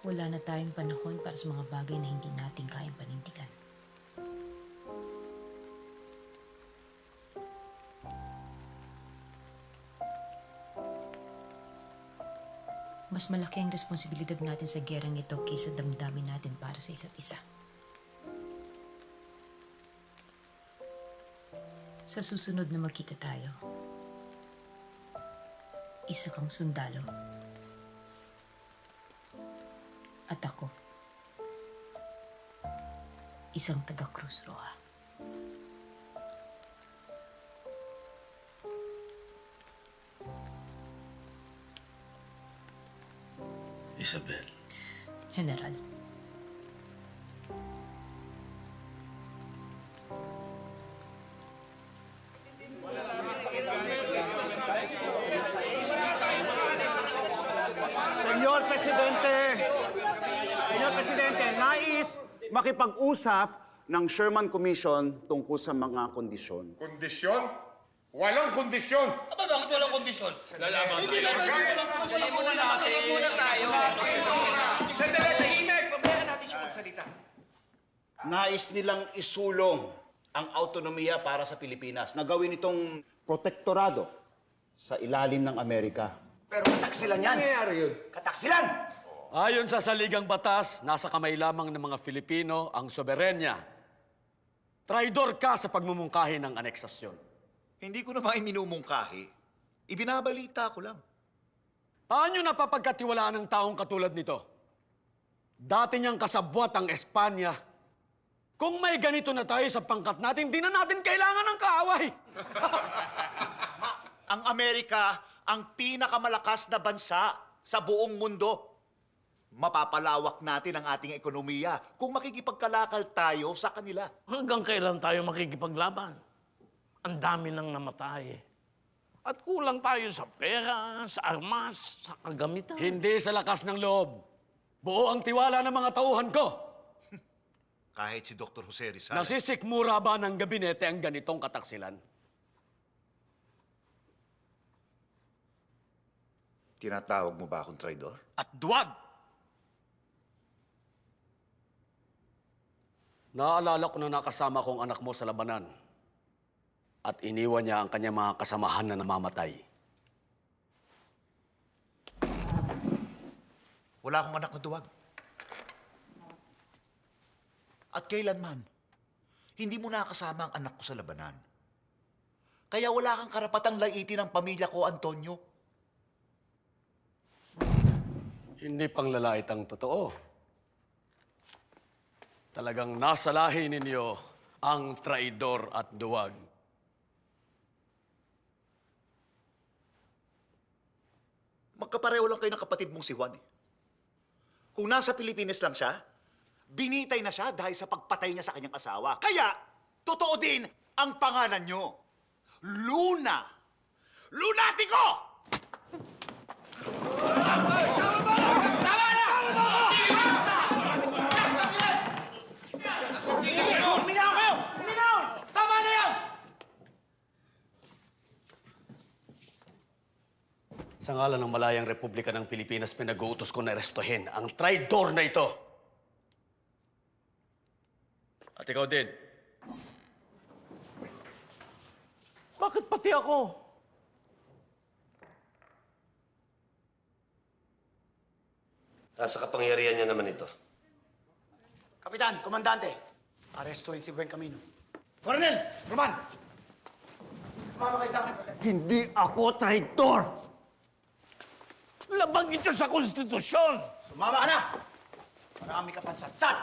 [SPEAKER 4] Wala na tayong panahon para sa mga bagay na hindi natin kayang panindigan. Mas malaki ang responsibilidad natin sa gerang ito kaysa damdamin natin para sa isa't isa. Sa susunod na magkita tayo, isa kang sundalo. At ako, isang taga Cruz Roja.
[SPEAKER 9] Isabel.
[SPEAKER 4] General.
[SPEAKER 10] Senyor Presidente, nais makipag-usap ng Sherman Commission tungkol sa mga kondisyon.
[SPEAKER 11] Kondisyon? Walang kondisyon!
[SPEAKER 9] Aba, bakit walang kondisyon? Lalaban tayo.
[SPEAKER 11] Hindi ba
[SPEAKER 9] Sige muna natin. Sige muna tayo.
[SPEAKER 11] Sandali, tahimik! Pabayaan natin siya magsalita.
[SPEAKER 10] Nais nilang isulong ang autonomiya para sa Pilipinas na gawin itong protektorado sa ilalim ng Amerika.
[SPEAKER 6] Pero kataksilan yan.
[SPEAKER 10] Nangyayari yun.
[SPEAKER 6] Kataksilan!
[SPEAKER 5] Ayon sa saligang batas, nasa kamay lamang ng mga Filipino ang soberenya. Traidor ka sa pagmumungkahi ng aneksasyon.
[SPEAKER 12] Hindi ko naman minumungkahi. Ibinabalita ko lang.
[SPEAKER 5] Paano napapagkatiwalaan ng taong katulad nito? Dati niyang kasabwat ang Espanya. Kung may ganito na tayo sa pangkat natin, di na natin kailangan ng kaaway.
[SPEAKER 12] Ang Amerika ang pinakamalakas na bansa sa buong mundo. Mapapalawak natin ang ating ekonomiya kung makikipagkalakal tayo sa kanila.
[SPEAKER 9] Hanggang kailan tayo makikipaglaban? Ang dami nang namatay. At kulang tayo sa pera, sa armas, sa kagamitan.
[SPEAKER 5] Hindi sa lakas ng loob. Buo ang tiwala ng mga tauhan ko.
[SPEAKER 12] Kahit si Dr. Jose Rizal.
[SPEAKER 5] Nasisikmura ba ng gabinete ang ganitong kataksilan?
[SPEAKER 12] Tinatawag mo ba akong traidor?
[SPEAKER 5] At duwag! Naalala ko na nakasama kong anak mo sa labanan at iniwan niya ang kanyang mga kasamahan na namamatay.
[SPEAKER 12] Wala akong anak na duwag. At kailanman, hindi mo nakasama ang anak ko sa labanan. Kaya wala kang karapatang laitin ang pamilya ko, Antonio.
[SPEAKER 5] Hindi pang lalait ang totoo. Talagang nasa lahi ninyo ang traidor at duwag.
[SPEAKER 12] Magkapareho lang kayo ng kapatid mong si Juan. Kung nasa Pilipinas lang siya, binitay na siya dahil sa pagpatay niya sa kanyang asawa. Kaya, totoo din ang pangalan niyo. Luna! Lunatico!
[SPEAKER 10] Huminaw kayo! Huminaw! Tama na yan!
[SPEAKER 5] Sa ngalan ng Malayang Republika ng Pilipinas, pinag-uutos ko na arestuhin ang traidor na ito. At ikaw din.
[SPEAKER 9] Bakit pati ako?
[SPEAKER 7] Nasa kapangyarihan niya naman ito.
[SPEAKER 10] Kapitan, Komandante, arestuhin si Buen Camino. Coronel, Roman! Sumama kayo sa akin.
[SPEAKER 9] Hindi ako traitor! Labag ito sa konstitusyon!
[SPEAKER 10] Sumama ka na! Marami ka pansatsat!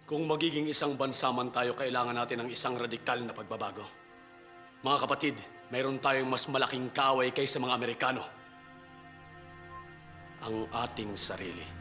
[SPEAKER 5] Kung magiging isang bansa man tayo, kailangan natin ng isang radikal na pagbabago. Mga kapatid, mayroon tayong mas malaking kaaway kaysa mga Amerikano. Ang ating sarili.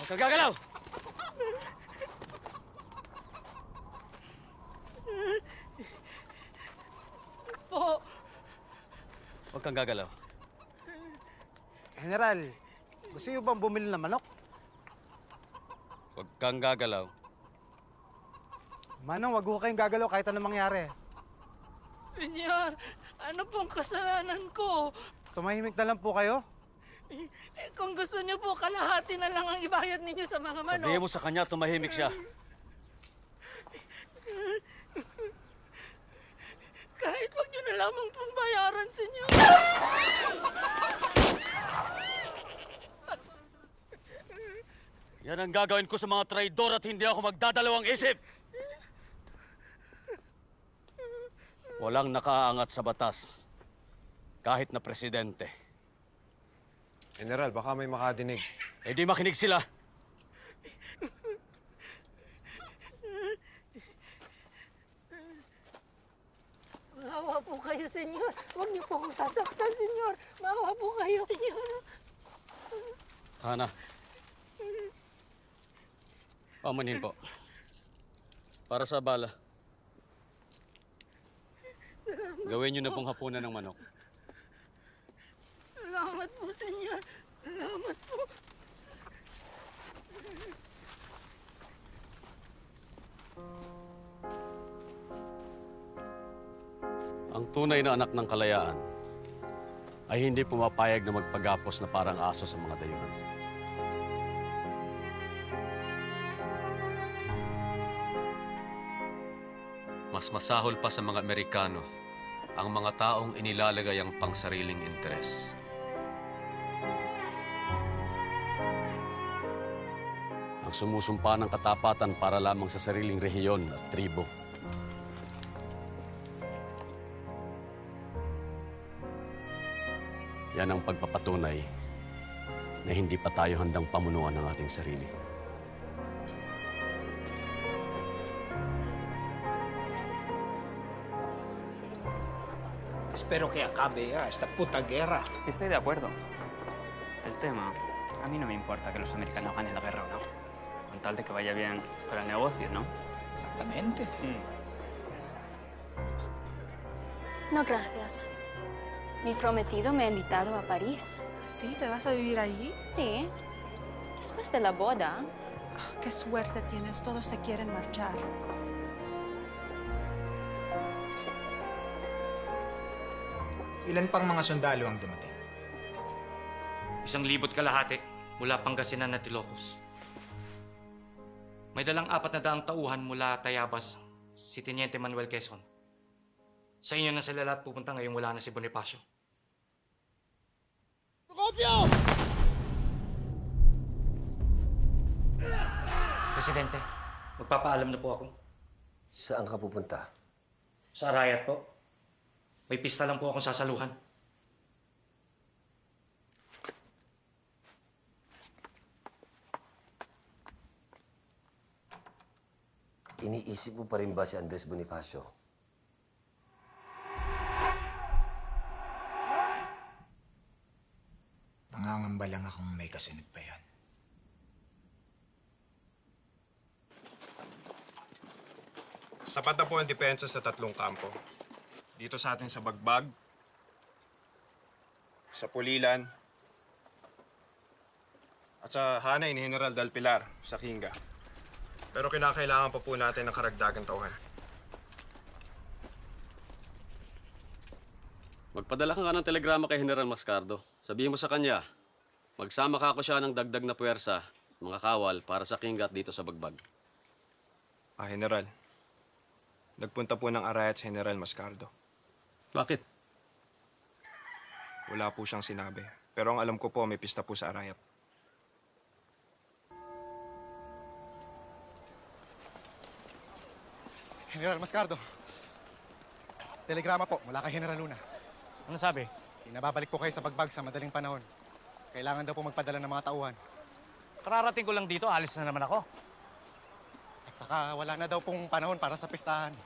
[SPEAKER 5] Huwag kang gagalaw!
[SPEAKER 10] Po.
[SPEAKER 5] Huwag kang gagalaw.
[SPEAKER 22] General, gusto niyo bang bumili ng manok?
[SPEAKER 5] Huwag kang gagalaw.
[SPEAKER 22] Manong, wag ho kayong gagalaw kahit anong mangyari.
[SPEAKER 10] Senyor, ano pong kasalanan ko?
[SPEAKER 22] Tumahimik na lang po kayo.
[SPEAKER 10] Kung gusto niyo po, kalahati na lang ang ibayad ninyo sa mga manok.
[SPEAKER 5] Sabihin mo sa kanya, tumahimik siya.
[SPEAKER 10] Kahit wag niyo na lamang pong bayaran, senyor.
[SPEAKER 5] Yan ang gagawin ko sa mga traidor at hindi ako magdadalawang isip. Walang nakaangat sa batas, kahit na presidente.
[SPEAKER 8] General, baka may makadinig.
[SPEAKER 5] Eh di makinig sila.
[SPEAKER 10] Maawa po kayo, senyor. Huwag niyo po akong sasaktan, senyor. Maawa po kayo, senyor.
[SPEAKER 5] Hana. Pamanhin po. Para sa bala. Gawin niyo na pong hapunan ng manok.
[SPEAKER 10] Salamat po, senyor. Salamat po.
[SPEAKER 5] Ang tunay na anak ng kalayaan ay hindi pumapayag na magpagapos na parang aso sa mga dayuhan. Mas masahol pa sa mga Amerikano ang mga taong inilalagay ang pangsariling interes. Ang sumusumpa ng katapatan para lamang sa sariling rehiyon at tribo. Yan ang pagpapatunay na hindi pa tayo handang pamunuan ng ating sarili.
[SPEAKER 6] Espero que acabe ya esta puta guerra.
[SPEAKER 14] Estoy de acuerdo. El tema, a mí no me importa que los americanos ganen la guerra o no. Con tal de que vaya bien para el negocio, ¿no?
[SPEAKER 6] Exactamente.
[SPEAKER 16] No, gracias. Mi prometido me ha invitado a París.
[SPEAKER 23] ¿Sí? ¿Te vas a vivir allí?
[SPEAKER 16] Sí. Después de la boda.
[SPEAKER 23] Qué suerte tienes. Todos se quieren marchar.
[SPEAKER 6] Ilan pang mga sundalo ang dumating?
[SPEAKER 24] 1,000 kalahati mula Pangasinan at Ilocos. May dalang 400 tauhan mula Tayabas, si Teniente Manuel Quezon. Sa inyo na sila lahat pupunta ngayong wala na si Bonifacio.
[SPEAKER 10] Procopio!
[SPEAKER 24] Presidente, magpapaalam na po ako.
[SPEAKER 7] Saan ka pupunta?
[SPEAKER 24] Sa Arayat po. May pista lang po akong sasaluhan.
[SPEAKER 7] Iniisip mo pa rin ba si Andres Bonifacio?
[SPEAKER 6] Nangangamba lang akong may kasunod pa yan.
[SPEAKER 8] Sapat na po ang depensa sa 3 kampo. Dito sa atin sa Bagbag, sa Pulilan, at sa hanay ni General Del Pilar sa Kinga. Pero kinakailangan pa po natin ng karagdagang tauhan.
[SPEAKER 5] Magpadala ka nga ng telegrama kay General Mascardo. Sabihin mo sa kanya, magsama ka ako siya ng dagdag na puwersa, mga kawal, para sa Kinga at dito sa Bagbag.
[SPEAKER 8] General, nagpunta po ng Arayat si General Mascardo.
[SPEAKER 5] Bakit?
[SPEAKER 8] Wala po siyang sinabi. Pero ang alam ko po, may pista po sa Arayat.
[SPEAKER 22] General Mascardo. Telegrama po mula kay General Luna.
[SPEAKER 24] Ano sabi?
[SPEAKER 22] Pinababalik po kayo sa Bagbag sa madaling panahon. Kailangan daw po magpadala ng mga tauhan.
[SPEAKER 24] Kararating ko lang dito, alis na naman ako.
[SPEAKER 22] At saka wala na daw pong panahon para sa pistahan.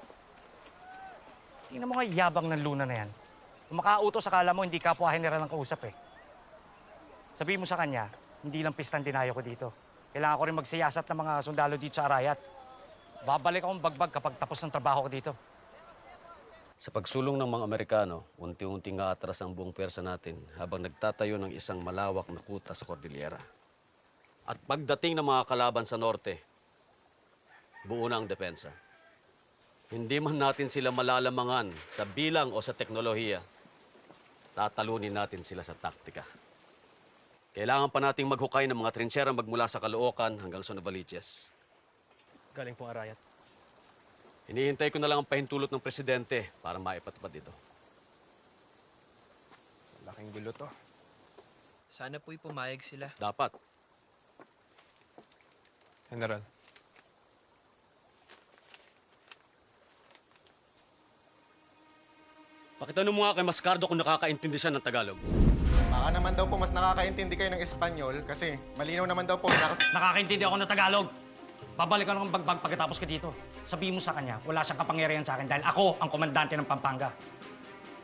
[SPEAKER 24] Tingnan mo nga yabang ng Luna na yan. Kung makautos, akala mo hindi kapwa general ang kausap eh. Sabihin mo sa kanya, hindi lang pistan dinayo ko dito. Kailangan ko rin magsiyasat ng mga sundalo dito sa Arayat. Babalik akong bagbag kapag tapos ng trabaho ko dito.
[SPEAKER 5] Sa pagsulong ng mga Amerikano, unti-unti nga atras ang buong pwersa natin habang nagtatayo ng isang malawak na kuta sa Cordillera. At pagdating ng mga kalaban sa norte, buo na ang depensa. Hindi man natin sila malalamangan sa bilang o sa teknolohiya, tatalunin natin sila sa taktika. Kailangan pa nating maghukay ng mga trinsyera magmula sa Caloocan hanggang sa Novaliches.
[SPEAKER 1] Galing pong Arayat.
[SPEAKER 5] Hinihintay ko na lang ang pahintulot ng presidente para maipatupad ito.
[SPEAKER 8] Laking gulo to.
[SPEAKER 1] Sana po'y pumayag sila.
[SPEAKER 5] Dapat.
[SPEAKER 8] General.
[SPEAKER 5] Pakitanong mo nga kay Mascardo kung nakakaintindi siya ng Tagalog.
[SPEAKER 13] Baka naman daw po mas nakakaintindi kayo ng Espanyol kasi malinaw naman daw po.
[SPEAKER 24] Nakakaintindi ako ng Tagalog. Babalik ako ng bagbag pagkatapos ka dito. Sabihin mo sa kanya, wala siyang kapangyarihan sa akin dahil ako ang komandante ng Pampanga.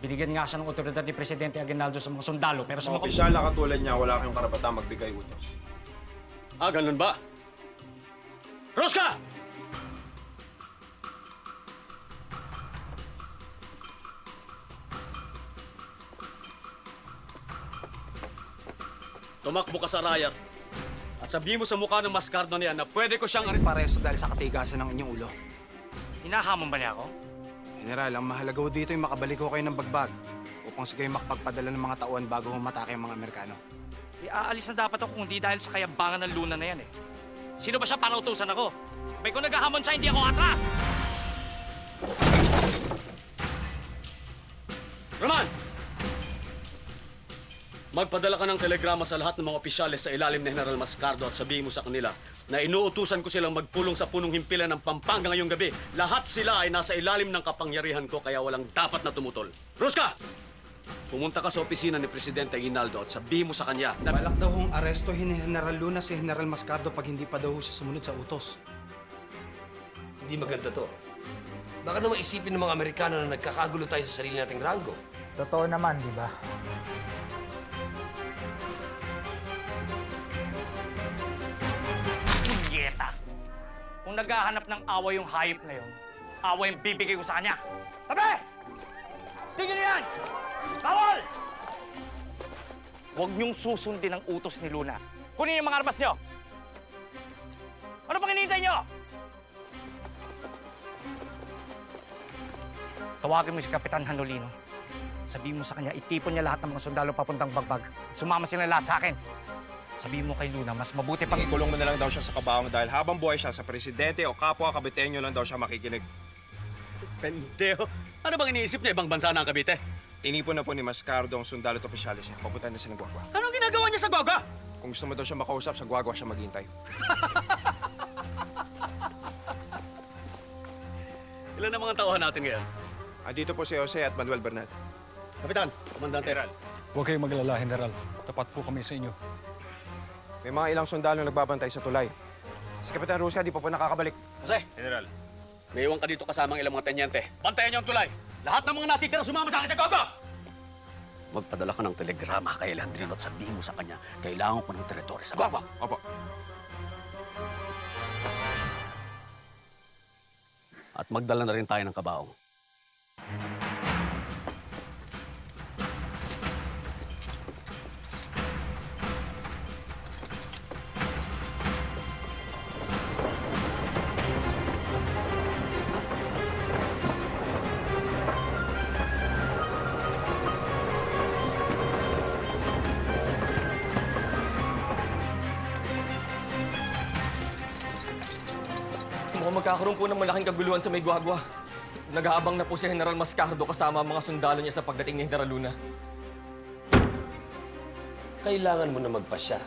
[SPEAKER 24] Binigyan nga siya ng otoridad ni Presidente Aguinaldo sa mga sundalo, pero sa
[SPEAKER 8] Mga opisyal na katulad niya, wala kayong karapatang magbigay utos.
[SPEAKER 5] Ah, ganun ba? Rosca! Tumakbo ka sa Arayat at sabihin mo sa mukha ng Mascardo niya na pwede ko siyang...
[SPEAKER 22] Pareso dahil sa katigasan ng inyong ulo.
[SPEAKER 24] Hinahamon ba niya ako?
[SPEAKER 22] General, ang mahalaga ho dito yung makabalik ho kayo ng bagbag upang sa kayo makapagpadala ng mga tauhan bago humatake ang mga Amerikano.
[SPEAKER 24] Aalis na dapat ako kung di dahil sa kayabangan ng Luna na yan eh. Sino ba siya para utusan ako? May kung naghahamon siya, hindi ako atras!
[SPEAKER 5] Roman! Magpadala ka ng telegrama sa lahat ng mga opisyales sa ilalim ni General Mascardo at sabihin mo sa kanila na inuutusan ko silang magpulong sa punong himpilan ng Pampanga ngayong gabi. Lahat sila ay nasa ilalim ng kapangyarihan ko kaya walang dapat na tumutol. Rosca! Pumunta ka sa opisina ni Presidente Aguinaldo at sabihin mo sa kanya na...
[SPEAKER 22] Balak daw hong arestohin ni General Luna si General Mascardo pag hindi pa daw siya sumunod sa utos.
[SPEAKER 7] Hindi maganda to. Baka naman isipin ng mga Amerikano na nagkakagulo tayo sa sarili nating rango.
[SPEAKER 6] Totoo naman, di ba?
[SPEAKER 24] Punyeta! Kung naghahanap ng away yung hayop na yun, away yung bibigay ko sa kanya. Tabi! Tingin niyo yan! Bawal! Huwag niyong susundin ang utos ni Luna. Kunin yung mga armas niyo! Ano pang hinihintay niyo? Tawagin mo si Kapitan Hanolino. Sabihin mo sa kanya, itipon niya lahat ng mga sundalo papuntang bagbag. Sumama sila lahat sa akin. Sabihin mo kay Luna, mas mabuti pang...
[SPEAKER 8] Ikulong mo na lang daw siya sa kabaong dahil habang buhay siya sa presidente o kapwa kabitenyo lang daw siya makikinig.
[SPEAKER 5] Pendejo! Ano bang iniisip niya? Ibang bansa na ang Cavite?
[SPEAKER 8] Tinipon na po ni Mascardo ang sundalo at opisyalis niya. Papunta na siya ng Guagua.
[SPEAKER 5] Anong ginagawa niya sa Guagua?
[SPEAKER 8] Kung gusto mo daw siya makausap, sa Guagua siya maghintay.
[SPEAKER 5] Ilan ang mga tauhan natin ngayon?
[SPEAKER 8] Dito po si Jose at Manuel Bernal.
[SPEAKER 5] Kapitan, Komandante.
[SPEAKER 15] Huwag kayong maglala, General. Tapat po kami sa inyo.
[SPEAKER 8] May mga ilang sundalo nagbabantay sa tulay. Si Kapitan Rosca di pa po nakakabalik.
[SPEAKER 5] Jose! General. May iwan ka dito kasamang ilang mga tenyente. Bantayan niyo ang tulay! Lahat ng mga natitira sumama sa akin sa Guagua! Magpadala ka ng telegrama kay Landrino at sabihin mo sa kanya, kailangan ko ng teritoryo sa Guagua.
[SPEAKER 8] Opo.
[SPEAKER 5] At magdala na rin tayo ng kabaong.
[SPEAKER 17] Mukhang magkakaroon po ng malaking kaguluhan sa may Guagua. Nag-aabang na po si General Mascardo kasama ang mga sundalo niya sa pagdating ni General Luna.
[SPEAKER 7] Kailangan mo na magpasya.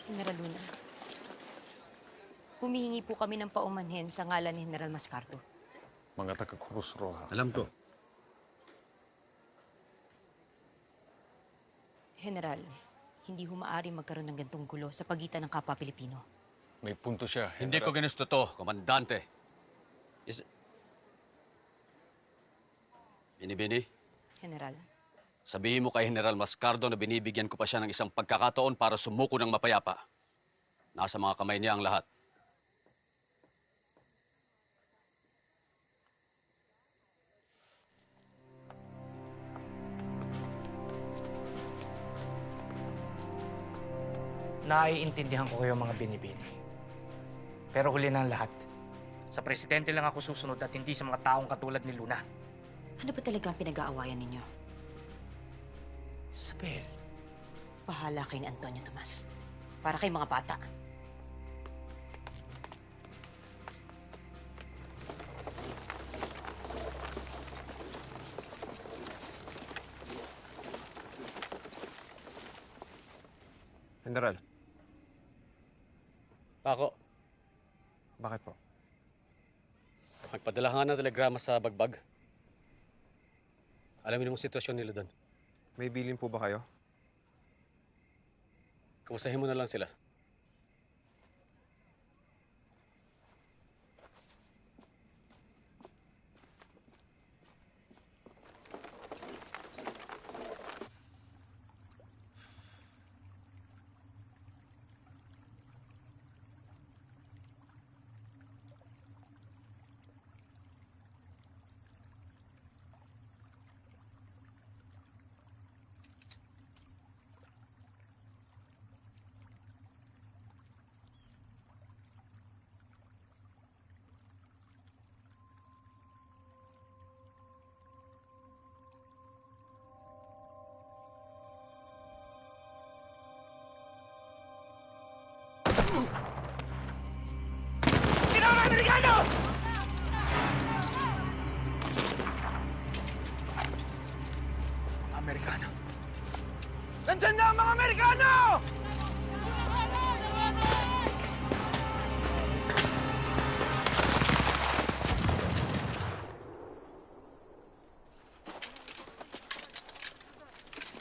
[SPEAKER 4] General Luna, humihingi po kami ng paumanhin sa ngalan ni General Mascardo.
[SPEAKER 19] Mga taga-Cruz Roja.
[SPEAKER 5] Alam ko.
[SPEAKER 4] General, hindi humaari magkaroon ng gantong gulo sa pagitan ng kapwa Pilipino.
[SPEAKER 19] May punto siya,
[SPEAKER 5] Hindi ko ginusto to, Komandante.
[SPEAKER 2] Binibini,
[SPEAKER 3] General.
[SPEAKER 2] sabihin mo kay General Mascardo na binibigyan ko pa siya ng isang pagkakataon para sumuko ng mapayapa. Nasa mga kamay niya ang lahat.
[SPEAKER 24] Naiintindihan ko kayo mga binibini. Pero huli na ang lahat. Sa presidente lang ako susunod at hindi sa mga taong katulad ni Luna.
[SPEAKER 3] Ano ba talaga ang pinag-aawayan ninyo?
[SPEAKER 24] Isabel.
[SPEAKER 3] Bahala kay ni Antonio Tomas. Para kay mga bata.
[SPEAKER 8] General,
[SPEAKER 2] Pako,
[SPEAKER 8] bakit po?
[SPEAKER 2] nagpadala nga ng telegrama sa Bagbag. Alamin mo ang sitwasyon nila doon.
[SPEAKER 8] May bilin po ba kayo?
[SPEAKER 2] Kumustahin mo na lang sila.
[SPEAKER 10] Ginawang Amerikano!
[SPEAKER 8] Mga Amerikano! Nandyan na ang mga Amerikano!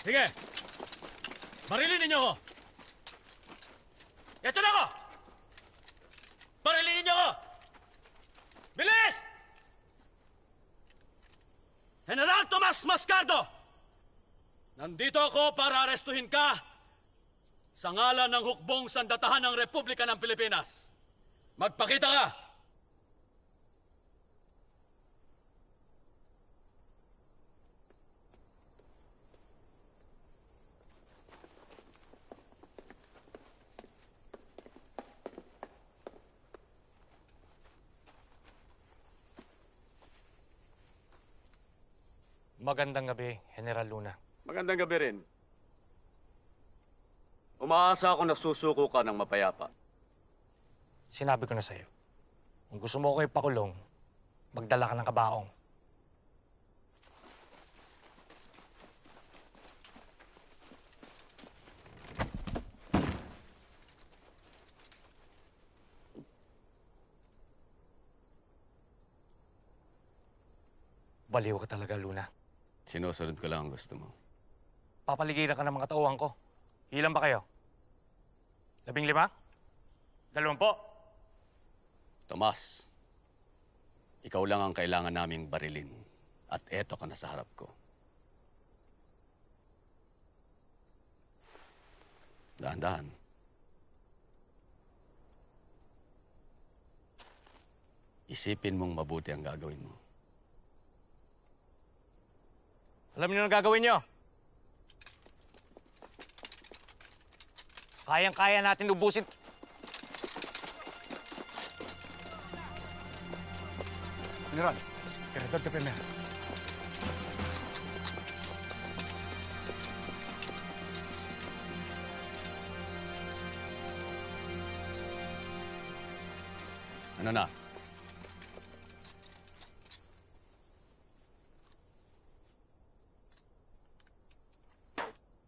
[SPEAKER 2] Sige! Barilin ninyo ako! Ito na ako! Barilin ninyo ako! Bilis! General Tomas Mascardo! Nandito ako para arestuhin ka sa ngalan ng hukbong sandatahan ng Republika ng Pilipinas. Magpakita ka!
[SPEAKER 24] Magandang gabi, General Luna.
[SPEAKER 2] Magandang gabi rin. Umaasa ako na susuko ka ng mapayapa.
[SPEAKER 24] Sinabi ko na sa'yo, kung gusto mo ko ipakulong, magdala ka ng kabaong. Baliw ka talaga, Luna.
[SPEAKER 2] Sinusunod ko lang ang gusto mo.
[SPEAKER 24] Papaligiran ka ng mga tauhan ko. Ilan ba kayo? 15? 20?
[SPEAKER 2] Tomas, ikaw lang ang kailangan naming barilin. At eto ka na sa harap ko. Dahan-dahan. Isipin mong mabuti ang gagawin mo.
[SPEAKER 24] Alam niyo ang gagawin niyo? Kayang-kaya natin ubusin.
[SPEAKER 15] General, Director de Primera.
[SPEAKER 2] Ano na?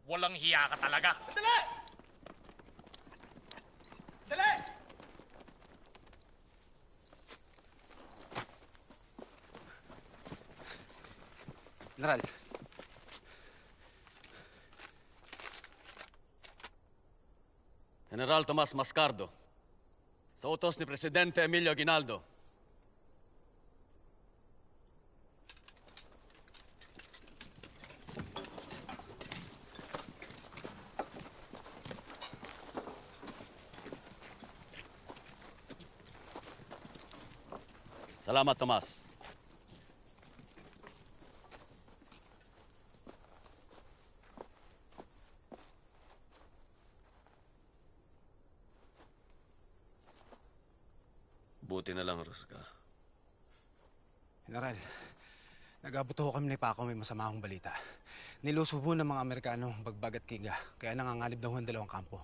[SPEAKER 24] Walang hiya ka talaga.
[SPEAKER 10] Dali! Dali!
[SPEAKER 15] General,
[SPEAKER 2] General Tomas Mascardo, sa utos ni Presidente Emilio Aguinaldo, Salamat, Tomas. Buti na lang, Rosca.
[SPEAKER 15] General, nag-abot ho kami ni Paco, may masama akong balita. Nilusubo ng mga Amerikano Bagbag at Kinga, kaya nanganganib daw ang dalawang kampo.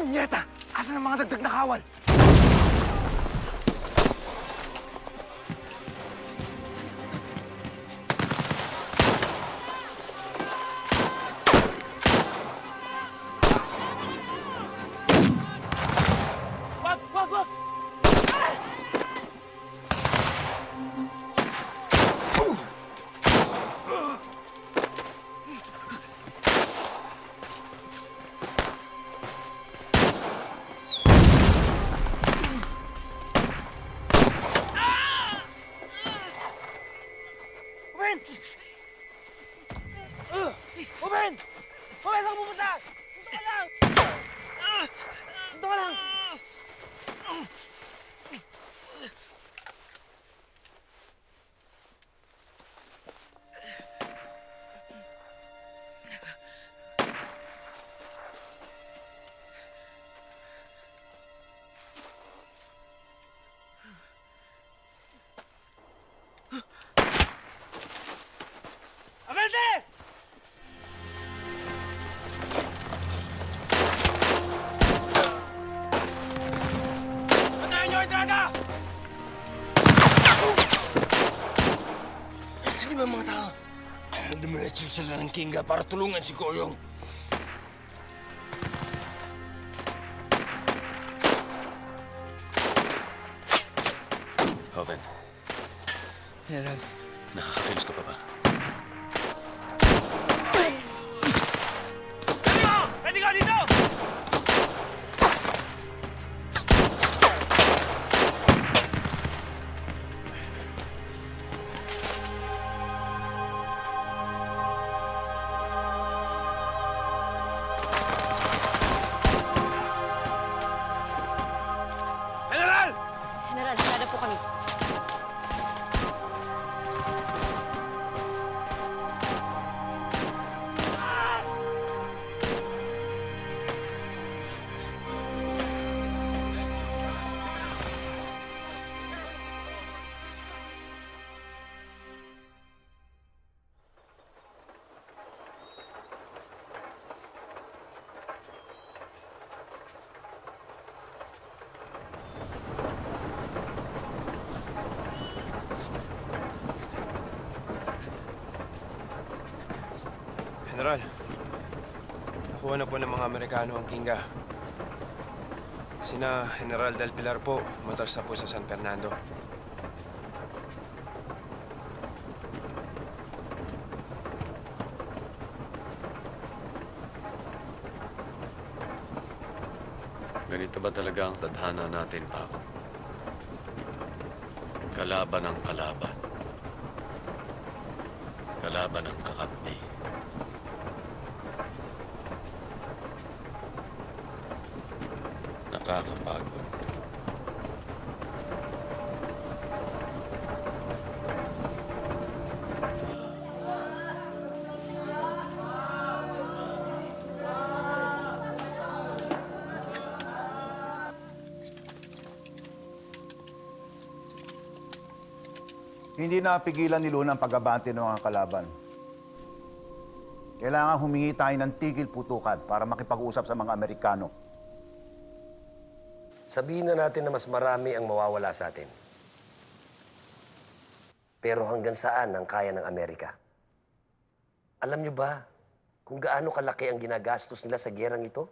[SPEAKER 10] Punyeta! Asan ang mga dagdag na kawal? Wag! Wag! Wag! Ruben! Ruben! Ruben, saan ka pupunta? Dito ka lang! Dito ka lang! Abente! Patayin niyo yung draga!
[SPEAKER 7] Saan ba ang mga tao? Dumiretso sila ng Kinga para tulungan si Koyong. Hoven,
[SPEAKER 1] General,
[SPEAKER 7] nakakakilos ka pa ba?
[SPEAKER 10] Pwede ka dito! General!
[SPEAKER 3] General, handa po kami.
[SPEAKER 8] General, nakuha na po ng mga Amerikano ang Kinga. Sina General Del Pilar po, umatas na po sa San Fernando.
[SPEAKER 2] Ganito ba talaga ang tadhana natin, Paco? Kalaban ang kalaban. Kalaban ang kakampi. Nakakapagod.
[SPEAKER 11] Hindi napigilan ni Luna ang pag-abante ng mga kalaban. Kailangan humingi tayo ng tigil putukan para makipag-usap sa mga Amerikano.
[SPEAKER 7] Sabihin na natin na mas marami ang mawawala sa atin. Pero hanggang saan ang kaya ng Amerika? Alam niyo ba kung gaano kalaki ang ginagastos nila sa gerang ito?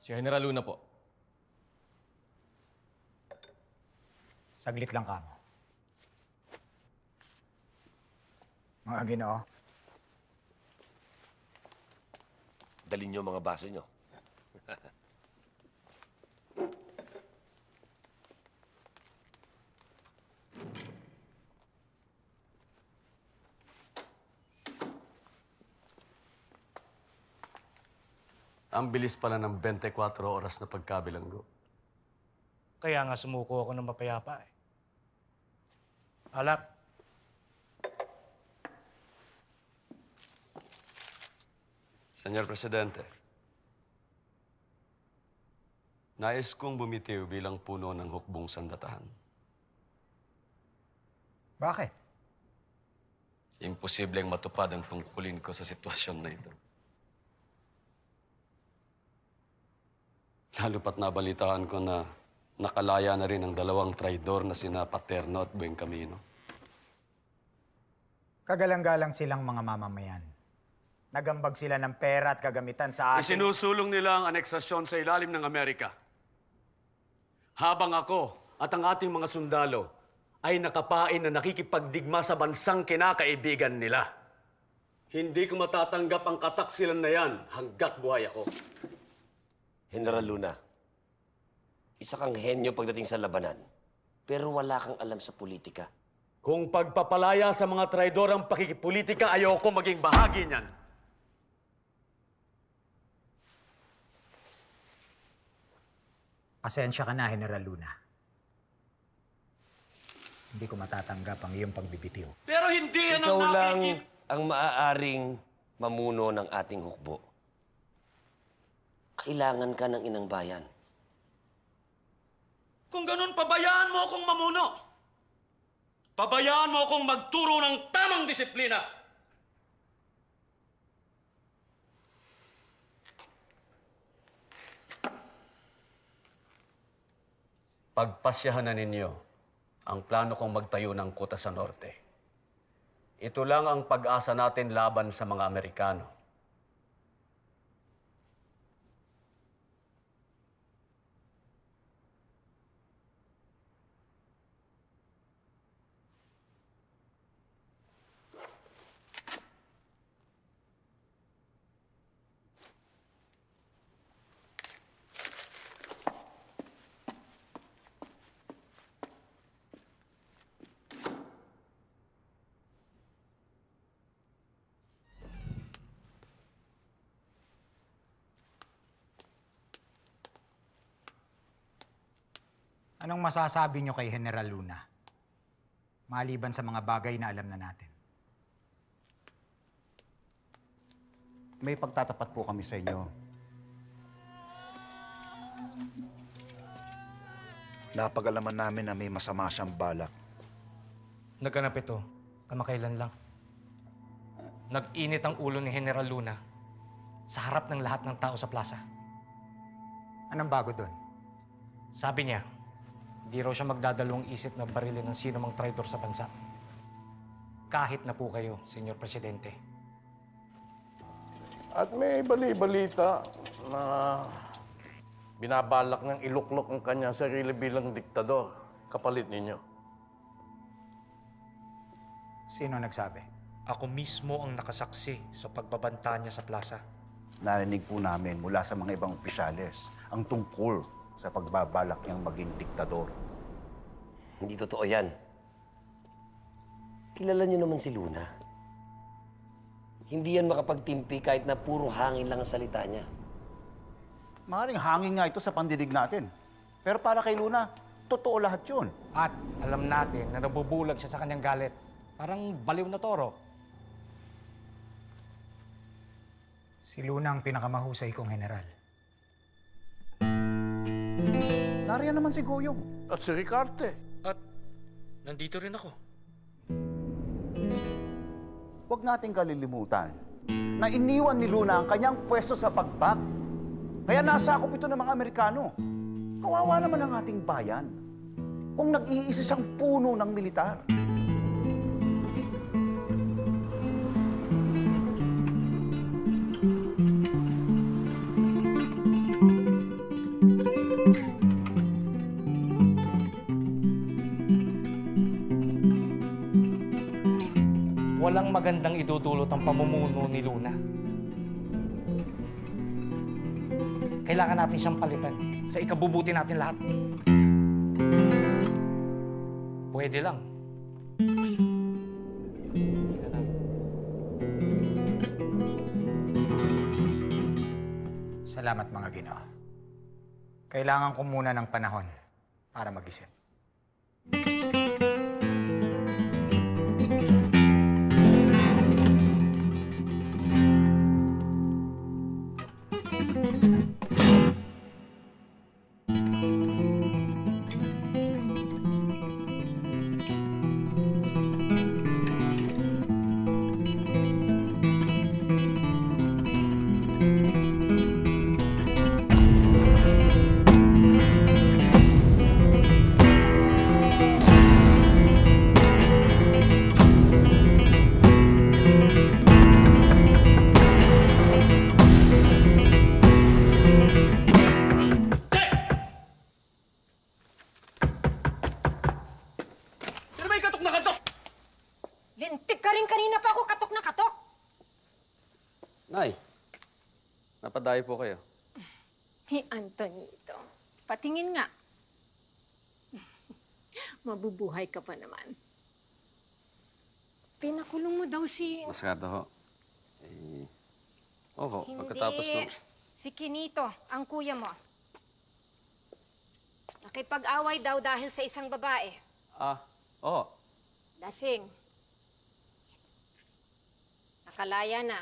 [SPEAKER 17] Si General Luna po.
[SPEAKER 6] Saglit lang ka mo. Mga Ginoo,
[SPEAKER 7] Dalhin niyo mga baso niyo.
[SPEAKER 5] Ang bilis pala ng 24 oras na pagkabilanggo.
[SPEAKER 24] Kaya nga sumuko ako ng mapayapa eh. Alak.
[SPEAKER 5] Senyor Presidente, nais kong bumitiw bilang puno ng hukbong sandatahan.
[SPEAKER 6] bakit?
[SPEAKER 5] Imposibleng matupad ang tungkulin ko sa sitwasyon na ito. Lalo pat nabalitaan ko na nakalaya na rin ang dalawang traidor na sina Paterno at Buencamino.
[SPEAKER 6] Kagalang-galang silang mga mamamayan. Nagambag sila ng pera at kagamitan sa atin.
[SPEAKER 5] Isinusulong nila ang aneksasyon sa ilalim ng Amerika. Habang ako at ang ating mga sundalo ay nakapain na nakikipagdigma sa bansang kinakaibigan nila. Hindi ko matatanggap ang kataksilan na yan hanggat buhay ako.
[SPEAKER 7] General Luna, isa kang henyo pagdating sa labanan, pero wala kang alam sa politika.
[SPEAKER 5] Kung pagpapalaya sa mga traidor ang pakikipolitika, ayoko maging bahagi niyan.
[SPEAKER 6] Pasensya ka na, General Luna. Hindi ko matatanggap ang iyong pagbibitiw.
[SPEAKER 5] Pero hindi yan
[SPEAKER 7] Ikaw lang ang maaaring mamuno ng ating hukbo. Kailangan ka ng inang bayan.
[SPEAKER 5] Kung ganun, pabayaan mo akong mamuno. Pabayaan mo akong magturo ng tamang disiplina. Pagpasyahan na ninyo ang plano kong magtayo ng kuta sa norte. Ito lang ang pag-asa natin laban sa mga Amerikano.
[SPEAKER 6] Anong masasabi niyo kay General Luna? Maliban sa mga bagay na alam na natin.
[SPEAKER 11] May pagtatapat po kami sa inyo. Napag-alaman namin na may masama siyang balak.
[SPEAKER 24] Naganap ito, kamakailan lang. Nag-init ang ulo ni General Luna sa harap ng lahat ng tao sa plaza.
[SPEAKER 6] Anong bago doon?
[SPEAKER 24] Sabi niya, di raw siya magdadalawang isip na barilin ng sino mang traitor sa bansa. Kahit na po kayo, Senyor Presidente.
[SPEAKER 9] At may bali-balita na binabalak ng iluklok ang kanya sarili bilang diktador kapalit ninyo.
[SPEAKER 6] Sino nagsabi?
[SPEAKER 24] Ako mismo ang nakasaksi sa pagbabanta niya sa plaza.
[SPEAKER 11] Narinig po namin mula sa mga ibang opisyales ang tungkol sa pagbabalak niyang maging diktador.
[SPEAKER 7] Hindi totoo yan. Kilala niyo naman si Luna. Hindi yan makapagtimpi kahit na puro hangin lang ang salita niya.
[SPEAKER 11] Maaaring hangin nga ito sa pandinig natin. Pero para kay Luna, totoo lahat yun.
[SPEAKER 24] At alam natin na nabubulag siya sa kanyang galit. Parang baliw na toro.
[SPEAKER 6] Si Luna ang pinakamahusay kong general.
[SPEAKER 11] Nariyan naman si Goyong.
[SPEAKER 9] At si Ricarte.
[SPEAKER 24] At nandito rin ako.
[SPEAKER 11] Huwag nating kalilimutan na iniwan ni Luna ang kanyang pwesto sa pagbag. Kaya nasakop ito ng mga Amerikano. Kawawa naman ang ating bayan. kung nag-iisa siyang puno ng militar.
[SPEAKER 24] Walang magandang idudulot ang pamumuno ni Luna. Kailangan natin siyang palitan sa ikabubuti natin lahat. Pwede lang.
[SPEAKER 6] Salamat mga Ginoo. Kailangan ko muna ng panahon para mag-isip.
[SPEAKER 3] Lintik ka rin kanina pa ako katok na katok.
[SPEAKER 2] Nay, napadayo po kayo.
[SPEAKER 12] Hey, Antonito, patingin nga. Mabubuhay ka pa naman. Pinakulong mo daw si...
[SPEAKER 2] Maskardo ho. Oo,
[SPEAKER 3] Hindi.
[SPEAKER 2] pagkatapos ng...
[SPEAKER 3] Si Kinito, ang kuya mo. Nakipag-away daw dahil sa isang babae.
[SPEAKER 2] Oo.
[SPEAKER 3] Lasing. Nakalaya na.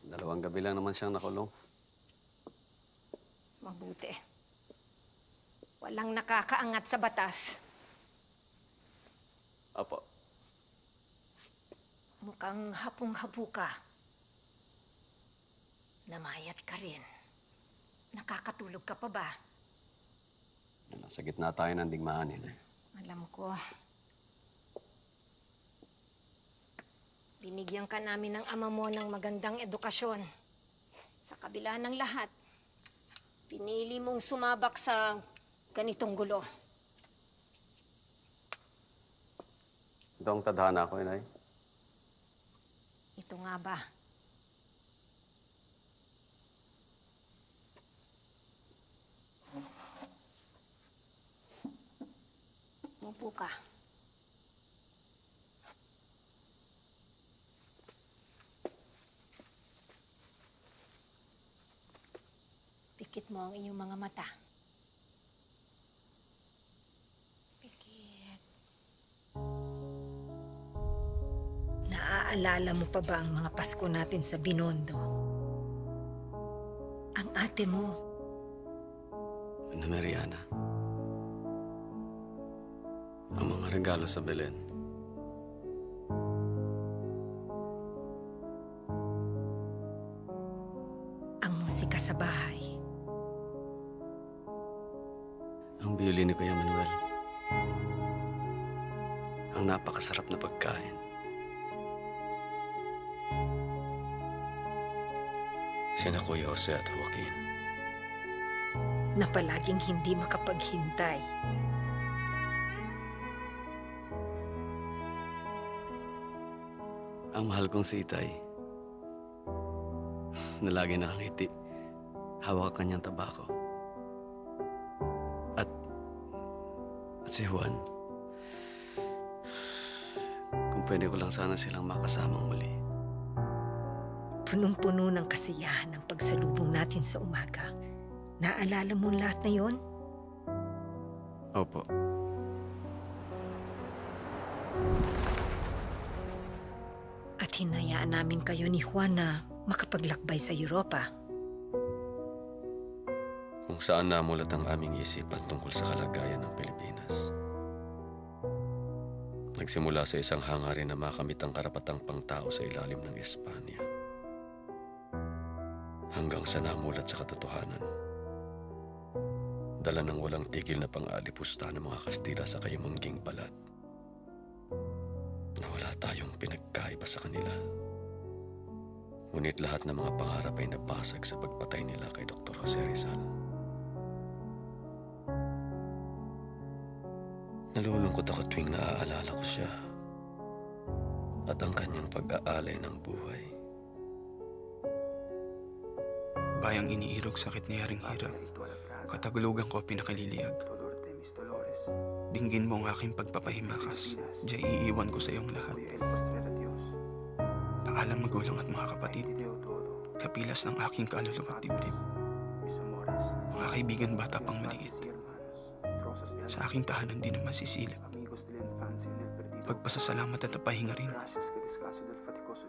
[SPEAKER 2] 2 gabi lang naman siyang nakulong.
[SPEAKER 3] Mabuti. Walang nakakaangat sa batas.
[SPEAKER 2] Apo.
[SPEAKER 3] Mukhang hapong-hapu ka. Namayat ka rin. Nakakatulog ka pa ba?
[SPEAKER 2] Nasa gitna tayo ng digmaan nila.
[SPEAKER 3] Alam ko. Binigyan ka namin ng ama mo ng magandang edukasyon. Sa kabila ng lahat, pinili mong sumabak sa ganitong gulo.
[SPEAKER 2] Ito ang tadhana ko, Inay.
[SPEAKER 3] Ito nga ba? Mupo ka. Pikit mo ang iyong mga mata. Pikit. Naaalala mo pa ba ang mga Pasko natin sa Binondo? Ang ate mo.
[SPEAKER 2] Ana Mariana. Ang mga regalo sa Belen.
[SPEAKER 3] Ang musika sa bahay.
[SPEAKER 2] Ang violin ni Kuya Manuel. Ang napakasarap na pagkain. Sina Kuya Jose at Joaquin.
[SPEAKER 3] Na palaging hindi makapaghintay.
[SPEAKER 2] Ang mahal kong si Itay, na lagi nakangiti, hawak ang kanyang tabako. At si Juan, kung pwede ko lang sana silang makasamang muli.
[SPEAKER 3] Punong-puno ng kasiyahan ang pagsalubong natin sa umaga. Naalala mo lahat na yon?
[SPEAKER 2] Opo.
[SPEAKER 3] At hinayaan namin kayo ni Juan na makapaglakbay sa Europa.
[SPEAKER 2] Kung saan namulat ang aming isipan tungkol sa kalagayan ng Pilipinas. Nagsimula sa isang hangarin na makamit ang karapatang pangtao sa ilalim ng Espanya. Hanggang sa namulat sa katotohanan Dala ng walang tigil na pang-alipusta ng mga Kastila sa kayumangging balat. Na wala tayong pinagkaiba sa kanila. Ngunit lahat ng mga pangarap ay nabasag sa pagpatay nila kay Dr. Jose Rizal. Nalulungkot ako tuwing naaalala ko siya at ang kanyang pag-aalay ng buhay.
[SPEAKER 14] Bayang iniirog sakit ni Haring Hirap. Katagulugan ko pinakaliliyag. Dinggin mo ang aking pagpapahimakas. Diya iiwan ko sa iyong lahat. Paalam magulang at mga kapatid. Kapilas ng aking kaluluwa at dibdib. Mga kaibigan bata pang maliit. Sa aking tahanan di na masisilip. Pagpasasalamat at pahinga rin.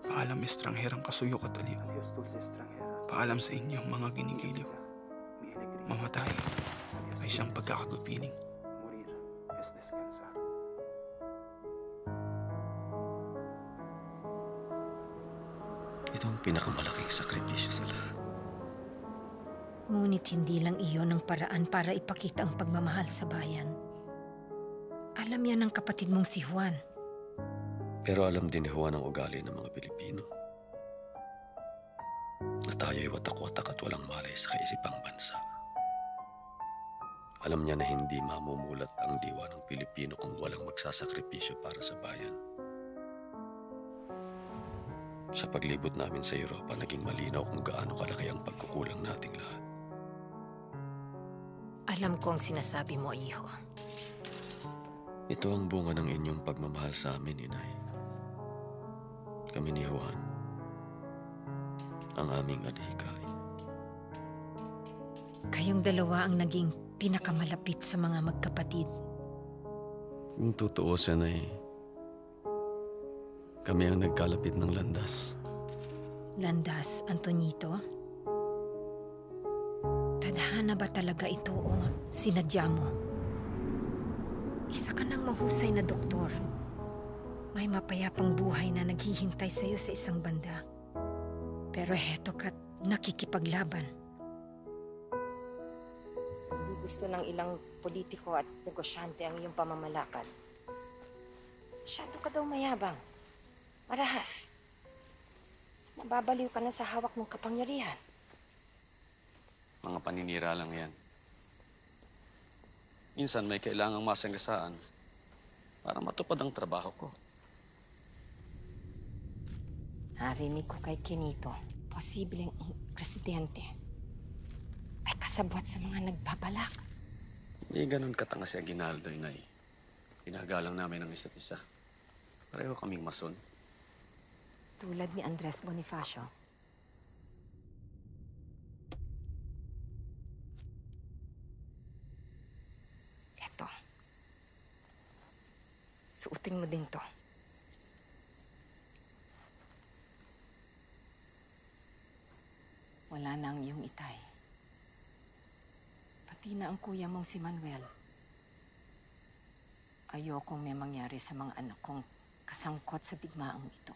[SPEAKER 14] Paalam estrangherang kasuyok at aliw. Paalam sa inyong mga ginigiliw. Mamatay ay siyang pagkakagupiling.
[SPEAKER 2] Ito ang pinakamalaking sakripisyo sa lahat.
[SPEAKER 3] Ngunit hindi lang iyon ang paraan para ipakita ang pagmamahal sa bayan. Alam yan ng kapatid mong si Juan.
[SPEAKER 2] Pero alam din ni Juan ang ugali ng mga Pilipino. Na tayo'y watak-watak at walang malay sa kaisipang bansa. Alam niya na hindi mamumulat ang diwa ng Pilipino kung walang magsasakripisyo para sa bayan. Sa paglibot namin sa Europa, naging malinaw kung gaano kalaki ang pagkukulang nating lahat.
[SPEAKER 3] Alam ko ang sinasabi mo, Iho.
[SPEAKER 2] Ito ang bunga ng inyong pagmamahal sa amin, Inay. Kami ni Juan, ang aming adhikain.
[SPEAKER 3] Kayong dalawa ang naging pinakamalapit sa mga magkapatid.
[SPEAKER 2] Kung tutuusin ay kami ang nagkalapit ng landas.
[SPEAKER 3] Landas, Antonito? Tadhana ba talaga ito o sinadya mo? Isa ka ng mahusay na doktor. May mapayapang buhay na naghihintay sa'yo sa isang banda. Pero heto ka't nakikipaglaban. Gusto ng ilang politiko at negosyante ang iyong pamamalakad. Masyado ka daw mayabang. Marahas. Nababaliw ka na sa hawak ng kapangyarihan.
[SPEAKER 2] Mga paninira lang yan. Minsan may kailangang masagasaan para matupad ang trabaho ko.
[SPEAKER 3] Narinig ko kay Kenito, posibleng presidente ay kasabwat sa mga nagbabalak.
[SPEAKER 2] Hindi ganun katanga si Aguinaldo, Inay. Pinagalang namin ang isa't isa. Pareho kaming mason.
[SPEAKER 3] Tulad ni Andres Bonifacio. Eto. Suotin mo din to. Wala na ang iyong itay. Pati na ang kuya mong si Manuel. Ayokong may mangyari sa mga anak kong kasangkot sa digmaang ito.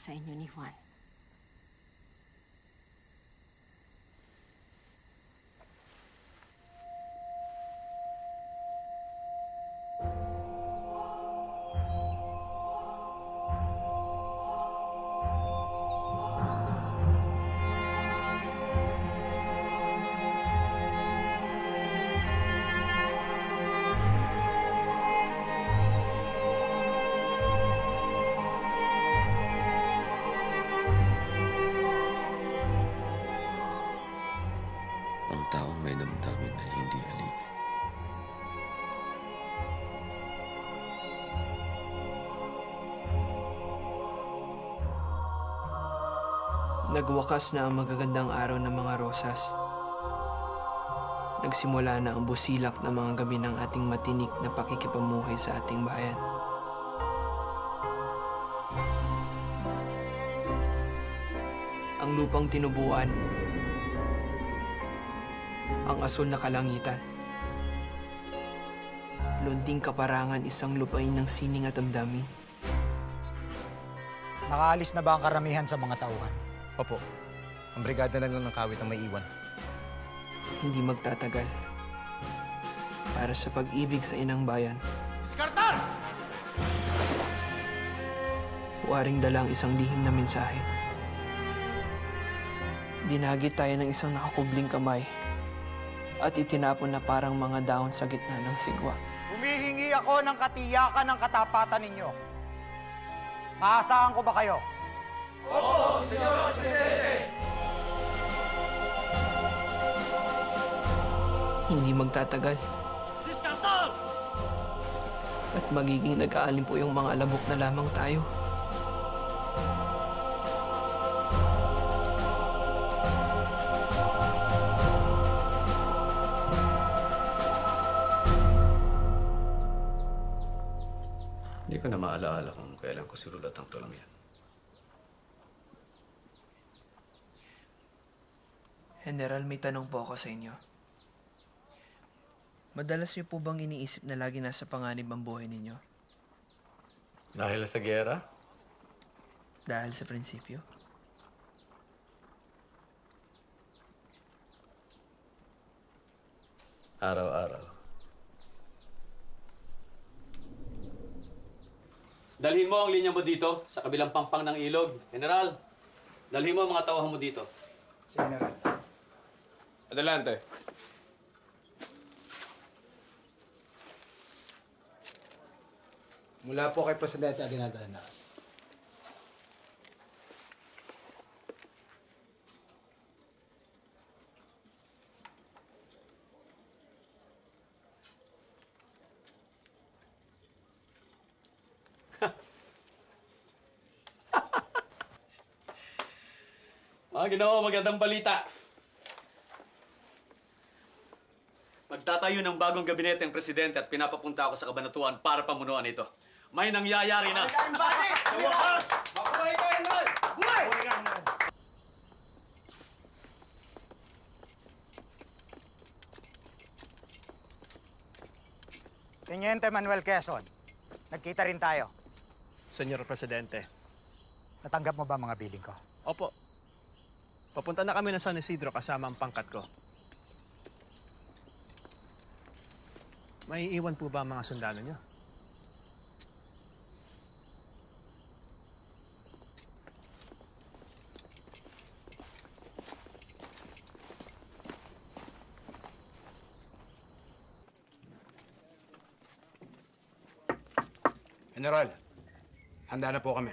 [SPEAKER 3] Sa inyo ni Juan.
[SPEAKER 2] Ang taong may damdamin ay hindi alipin.
[SPEAKER 1] Nagwakas na ang magagandang araw ng mga rosas. Nagsimula na ang busilak ng mga gabi ng ating matinik na pakikipamuhay sa ating bayan. Ang lupang tinubuan, ang asul na kalangitan, lunting kaparangan, isang lupain ng sining at damdamin.
[SPEAKER 6] Nakaalis na ba ang karamihan sa mga tauhan?
[SPEAKER 13] Opo. Ang brigada na lang ng kawit ang may iwan.
[SPEAKER 1] hindi magtatagal. Para sa pag-ibig sa inang bayan,
[SPEAKER 9] Diskartar!
[SPEAKER 1] waring dala ang isang lihim na mensahe. Dinagit tayo ng isang nakakubling kamay at itinapon na parang mga dahon sa gitna ng sigwa.
[SPEAKER 6] Humihingi ako ng katiyakan ng katapatan ninyo. Maasahan ko ba kayo?
[SPEAKER 10] Opo, Senyor Presidente!
[SPEAKER 1] Hindi magtatagal.
[SPEAKER 9] Diskartar!
[SPEAKER 1] At magiging nag-aalin po yung mga alabok na lamang tayo.
[SPEAKER 5] Hindi ko na maalaala kung kailan ko sinulat ang tulang yan.
[SPEAKER 1] General, may tanong po ako sa inyo. Madalas niyo po bang iniisip na lagi nasa panganib ang buhay ninyo?
[SPEAKER 5] Dahil sa gera?
[SPEAKER 1] Dahil sa prinsipyo?
[SPEAKER 5] Araw-araw. Dalhin mo ang linya mo dito, sa kabilang pangpang ng ilog. General, dalhin mo ang mga tauhan mo dito.
[SPEAKER 22] General.
[SPEAKER 8] Adelante.
[SPEAKER 22] Mula po kay Presidente Aguinaldo na.
[SPEAKER 5] Mga ginawa, magandang balita. Magtatayo ng bagong gabinete ang presidente at pinapapunta ako sa kabanatuan para pamunuan ito. May nangyayari na.
[SPEAKER 10] Sa wakas! Mabuhay ka, General! Buhay!
[SPEAKER 6] Teniente Manuel Quezon, nagkita rin tayo.
[SPEAKER 8] Senyor Presidente.
[SPEAKER 6] Natanggap mo ba mga billing ko?
[SPEAKER 8] Opo. Papunta na kami ng San Isidro kasama ang pangkat ko. May iwan po ba ang mga sundalo niyo?
[SPEAKER 15] General, handa na po kami.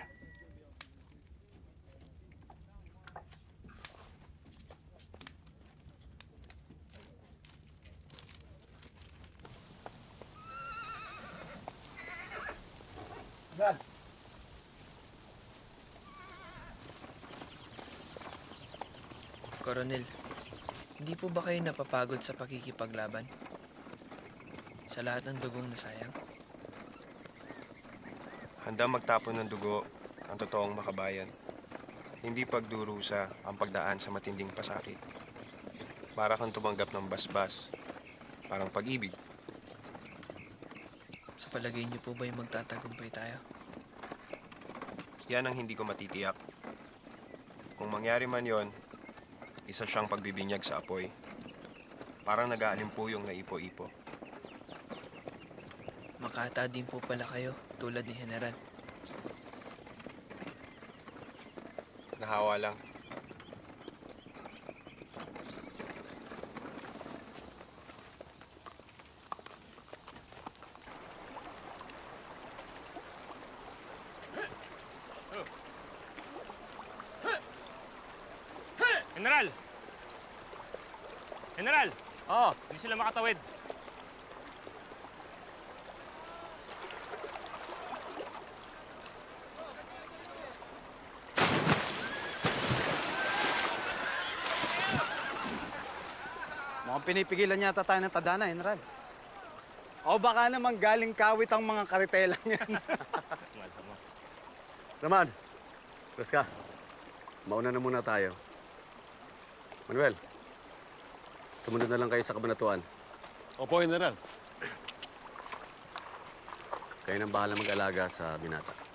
[SPEAKER 1] Coronel, hindi po ba kayo napapagod sa pakikipaglaban? Sa lahat ng dugong nasayang?
[SPEAKER 8] Handa magtapon ng dugo ang totoong makabayan. Hindi pagdurusa ang pagdaan sa matinding pasakit. Para kang tumanggap ng basbas, parang pag-ibig.
[SPEAKER 1] Sa palagay niyo po ba yung magtatagumpay tayo?
[SPEAKER 8] Yan ang hindi ko matitiyak. Kung mangyari man yon, isa siyang pagbibinyag sa apoy. Parang nag-aalimpuyong na ipo-ipo.
[SPEAKER 1] Makata din po pala kayo, tulad ni General.
[SPEAKER 8] Nahawa lang.
[SPEAKER 16] General! General! Oo, hindi sila makatawid.
[SPEAKER 22] Mukhang pinipigilan yata tayo ng tadhana, General. O baka naman galing kawit ang mga karitelang yan.
[SPEAKER 5] Naman, Preska, mauna na muna tayo. Manuel, sumunod na lang kayo sa kabanatuan.
[SPEAKER 7] Opo, General.
[SPEAKER 5] Kayo nang bahala mag-alaga sa binata.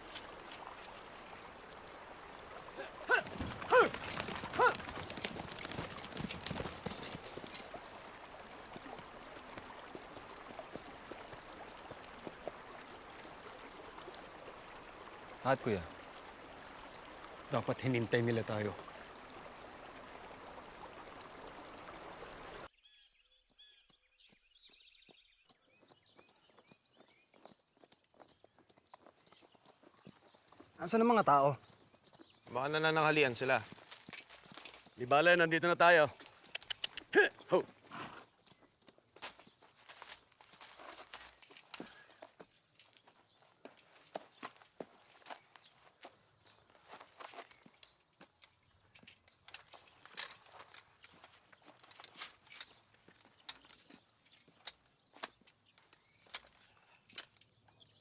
[SPEAKER 15] Bakit, kuya?
[SPEAKER 5] Dapat hinintay nila tayo.
[SPEAKER 22] Nasaan ang mga tao?
[SPEAKER 8] Baka nanananghalian sila.
[SPEAKER 5] Di bale, nandito na tayo. Ho!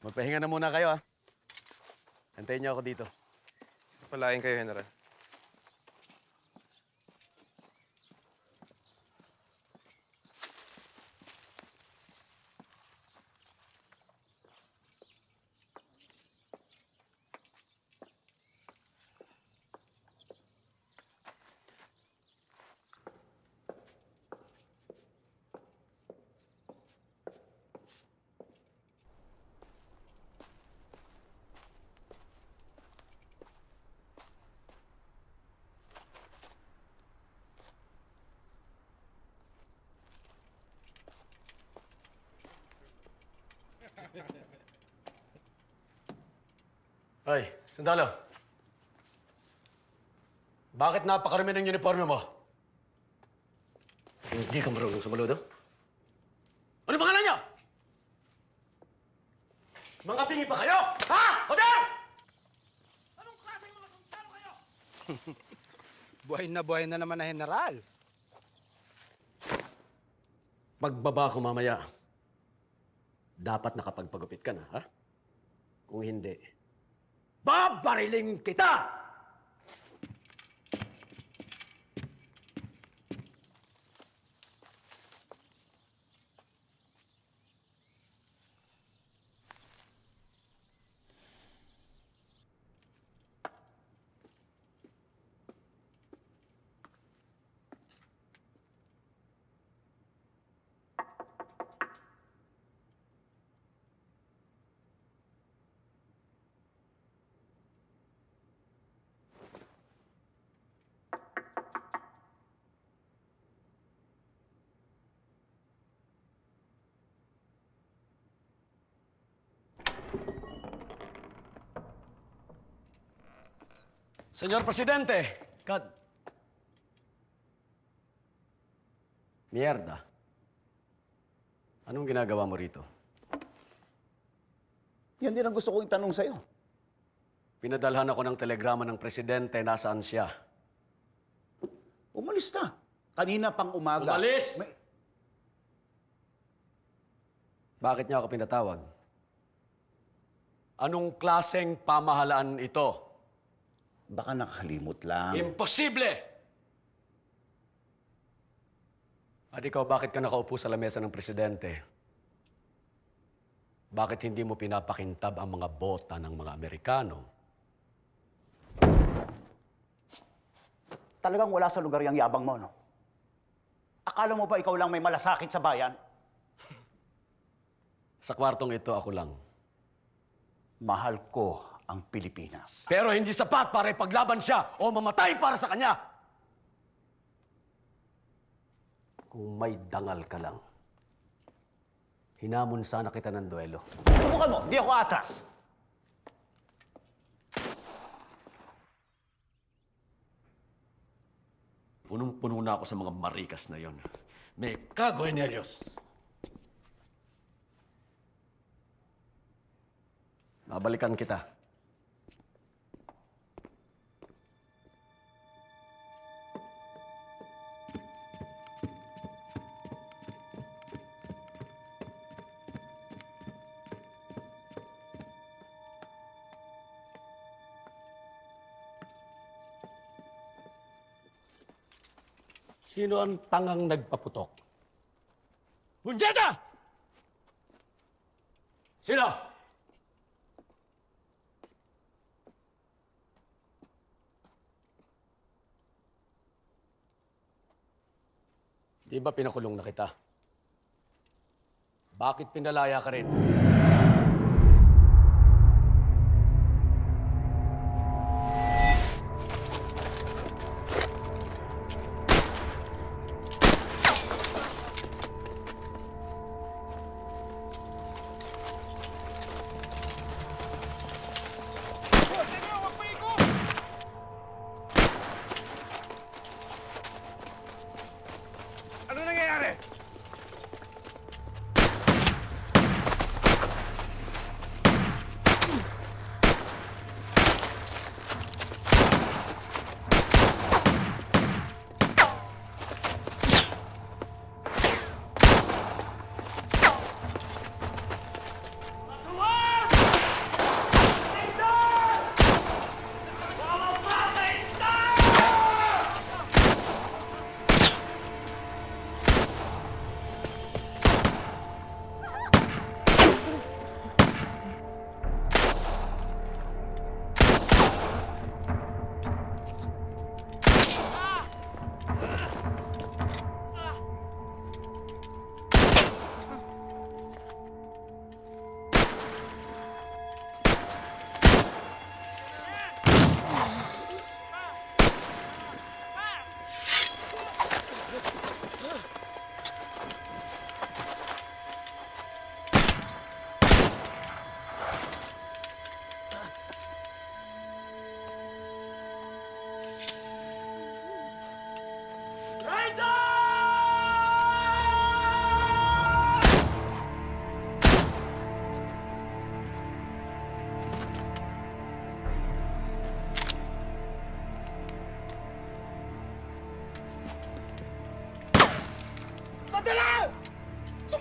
[SPEAKER 5] Magpahinga na muna kayo, ha? Antayin niyo ako dito.
[SPEAKER 8] Palain kayo, General.
[SPEAKER 5] Ay, sandalo. Bakit napakarami ng uniforme mo? Hindi ka marunong sumaludo? Ano pangalan niyo? Mga pingi pa kayo? Ha? Hotel!
[SPEAKER 22] Buhay na naman na General.
[SPEAKER 5] Pagbaba ko mamaya, dapat nakapagpagupit ka na, ha? Kung hindi, babariling kita! Senyor Presidente, Mierda. Anong ginagawa mo rito?
[SPEAKER 11] Yan din ang gusto kong itanong sa'yo.
[SPEAKER 5] Pinadalhan ako ng telegrama ng Presidente. Nasaan siya?
[SPEAKER 11] Umalis na. Kanina pang umaga.
[SPEAKER 5] Umalis! Bakit niya ako pinatawag? Anong klaseng pamahalaan ito?
[SPEAKER 11] Baka nakalimot lang.
[SPEAKER 5] Imposible! At ikaw, bakit ka nakaupo sa lamesa ng Presidente? Bakit hindi mo pinapakintab ang mga bota ng mga Amerikano?
[SPEAKER 11] Talagang wala sa lugar yung yabang mo, no? Akala mo ba ikaw lang may malasakit sa bayan?
[SPEAKER 5] Sa kwartong ito, ako lang.
[SPEAKER 11] Mahal ko ang Pilipinas.
[SPEAKER 5] Pero hindi sapat para ipaglaban siya o mamatay para sa kanya. Kung may dangal ka lang, hinamon sana kita ng duelo.
[SPEAKER 11] Subukan mo, di ako atras.
[SPEAKER 5] Punong-puno na ako sa mga marikas na yon. May kago, Enelios. Babalikan kita. Sino ang tangang nagpaputok? Hunjeta! Sino? Di ba pinakulong na kita? Bakit pinalaya ka rin?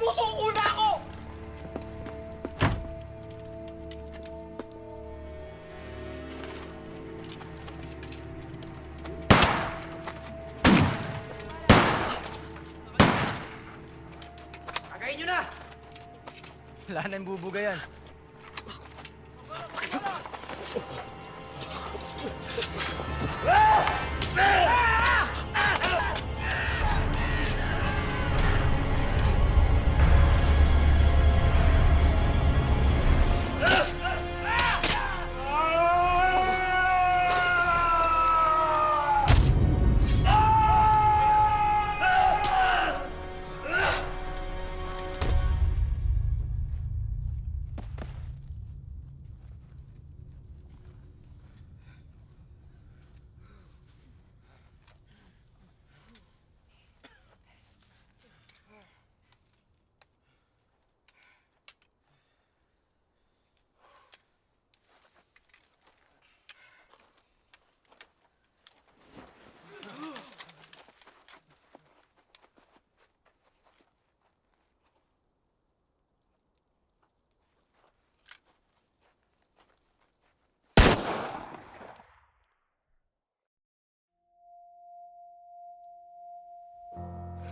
[SPEAKER 10] Sumusuko na ako!
[SPEAKER 6] Kagayin nyo na! Wala na yung bubuga yan.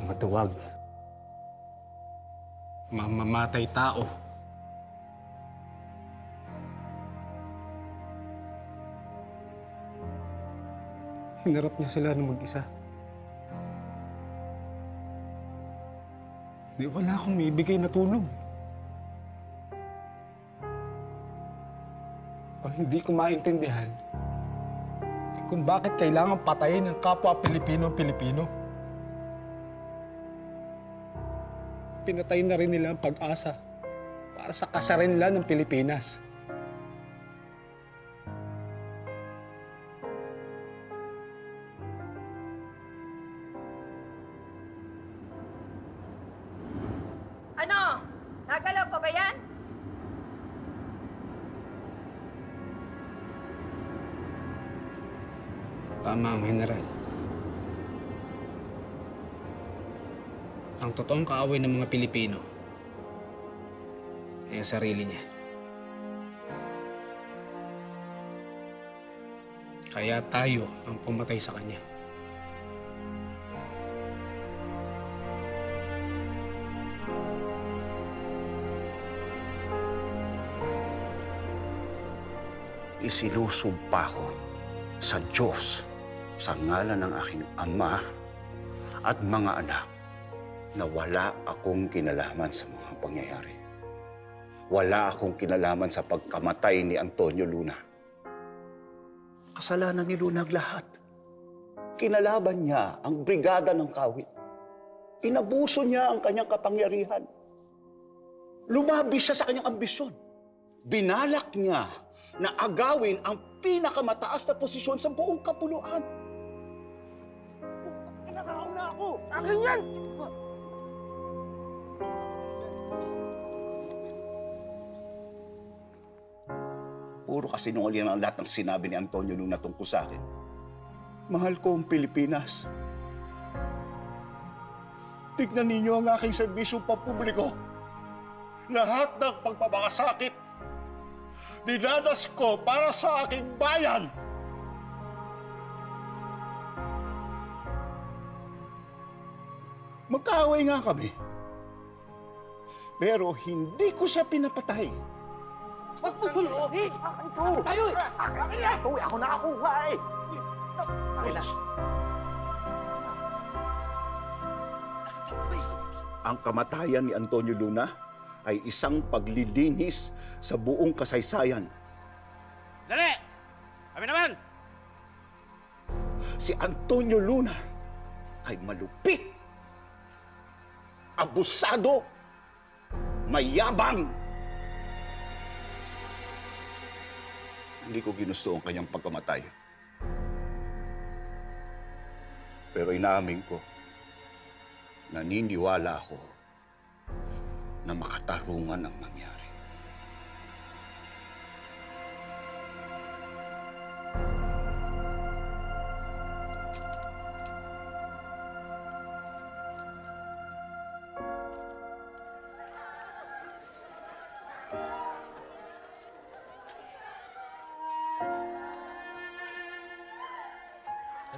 [SPEAKER 15] Matuwag. Mamamatay tao. Hinarap niya sila ng mag-isa. Di wala akong maibigay na tulong. Ang hindi ko maintindihan, kung bakit kailangan patayin ng kapwa Pilipino ang Pilipino. Pinatay na rin nila ang pag-asa para sa kasarinlan ng Pilipinas.
[SPEAKER 3] Ano? Nagalaw pa ba yan?
[SPEAKER 15] Tama ang General. Ang totoong kaaway ng mga Pilipino ay ang sarili niya. Kaya tayo ang pumatay sa kanya.
[SPEAKER 11] Isinusumpa ko sa Diyos, sa ngalan ng aking ama at mga anak, na wala akong kinalaman sa mga pangyayari. Wala akong kinalaman sa pagkamatay ni Antonio Luna. Kasalanan ni Luna ang lahat. Kinalaban niya ang brigada ng Kawit. Inabuso niya ang kanyang kapangyarihan. Lumabis siya sa kanyang ambisyon. Binalak niya na agawin ang pinakamataas na posisyon sa buong kapuluan.
[SPEAKER 10] Pinakaon na ako! Akin yan!
[SPEAKER 11] Puro kasinungalingan ang lahat ng sinabi ni Antonio Luna tungkol sa akin. Mahal ko ang Pilipinas. Tignan ninyo ang aking serbisyong pampubliko. Lahat ng pagpapakasakit, dinanas ko para sa aking bayan. Magkaaway nga kami. Pero hindi ko siya pinapatay.
[SPEAKER 10] Huwag mo guluhin! Akin to! Tayo eh! Akin yan! Ito ako nakakuha eh! Akin na!
[SPEAKER 11] Ang kamatayan ni Antonio Luna ay isang paglilinis sa buong kasaysayan.
[SPEAKER 10] Dali! Kami naman!
[SPEAKER 11] Si Antonio Luna ay malupit, abusado, mayabang. Hindi ko ginusto ang kanyang pagkamatay. Pero inaamin ko, naniniwala ako na makatarungan ang nangyari.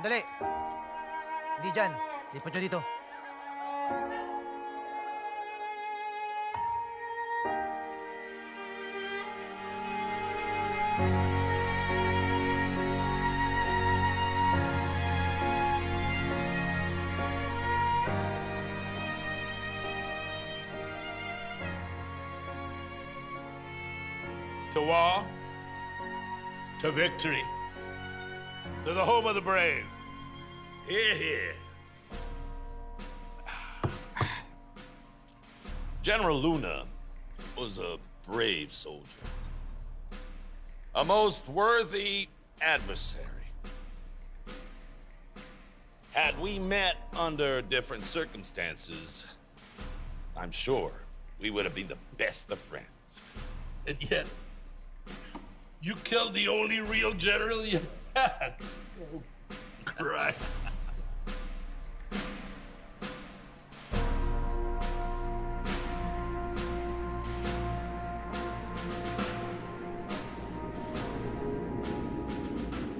[SPEAKER 10] Sandali! Hindi dyan. Lipat nyo dito.
[SPEAKER 18] To war, to victory, to the home of the brave. Hear, hear. General Luna was a brave soldier, a most worthy adversary. Had we met under different circumstances, I'm sure we would have been the best of friends. And yet, you killed the only real general you had. Oh, Christ.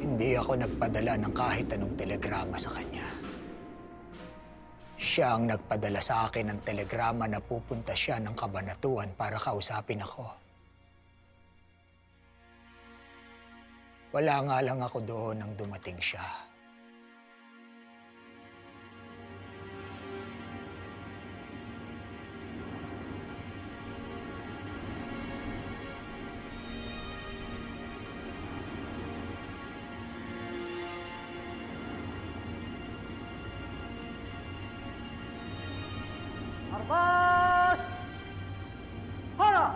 [SPEAKER 6] Hindi ako nagpadala ng kahit anong telegrama sa kanya. Siya ang nagpadala sa akin ng telegrama na pupunta siya ng Kabanatuan para kausapin ako. Wala nga lang ako doon nang dumating siya.
[SPEAKER 10] Armas! Hara!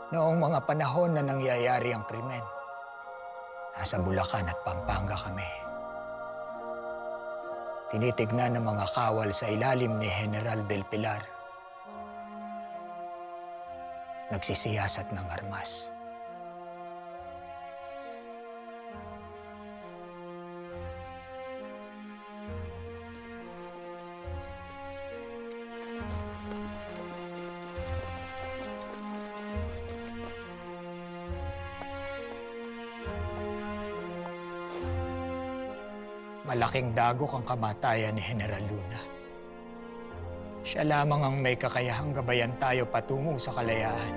[SPEAKER 6] Noong mga panahon na nangyayari ang krimen, nasa Bulacan at Pampanga kami. Tinitignan ng mga kawal sa ilalim ni General Del Pilar. Nagsisiyasat ng armas. Malaking dagok ang kamatayan ni General Luna. Siya lamang ang may kakayahang gabayan tayo patungo sa kalayaan.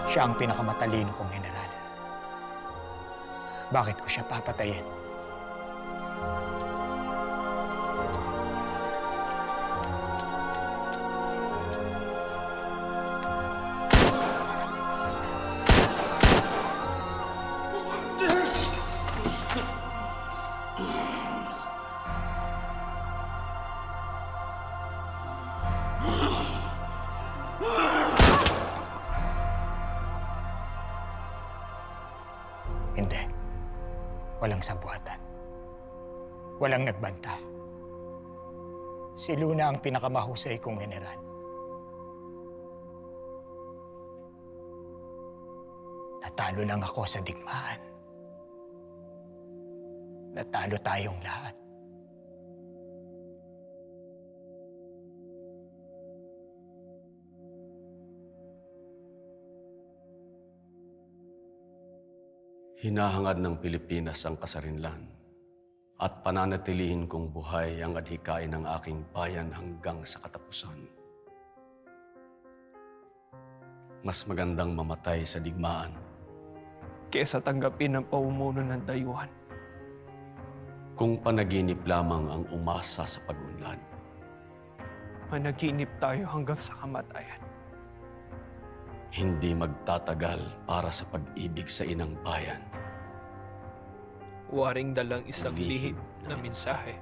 [SPEAKER 6] Siya ang pinakamatalino kong general. Bakit ko siya papatayin? Hindi. Walang sabuatan. Walang nagbanta. Si Luna ang pinakamahusay kong general. Natalo lang ako sa digmaan. Natalo tayong lahat.
[SPEAKER 5] Hinahangad ng Pilipinas ang kasarinlan at pananatilihin kong buhay ang adhikain ng aking bayan hanggang sa katapusan. Mas magandang mamatay sa digmaan
[SPEAKER 1] kesa tanggapin ang pamumuno ng dayuhan.
[SPEAKER 5] Kung panaginip lamang ang umasa sa pag-unlad.
[SPEAKER 1] Managinip tayo hanggang sa kamatayan.
[SPEAKER 5] Hindi magtatagal para sa pag-ibig sa inang bayan.
[SPEAKER 1] Waring dalang isang lihim na mensahe.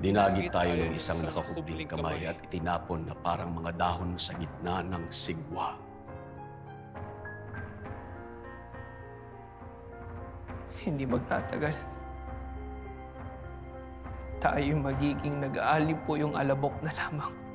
[SPEAKER 11] Dinagit tayo ng isang nakakubling kamay at itinapon na parang mga dahon sa gitna ng sigwa.
[SPEAKER 1] Hindi magtatagal. Tayo magiging nag-aalib po yung alabok na lamang.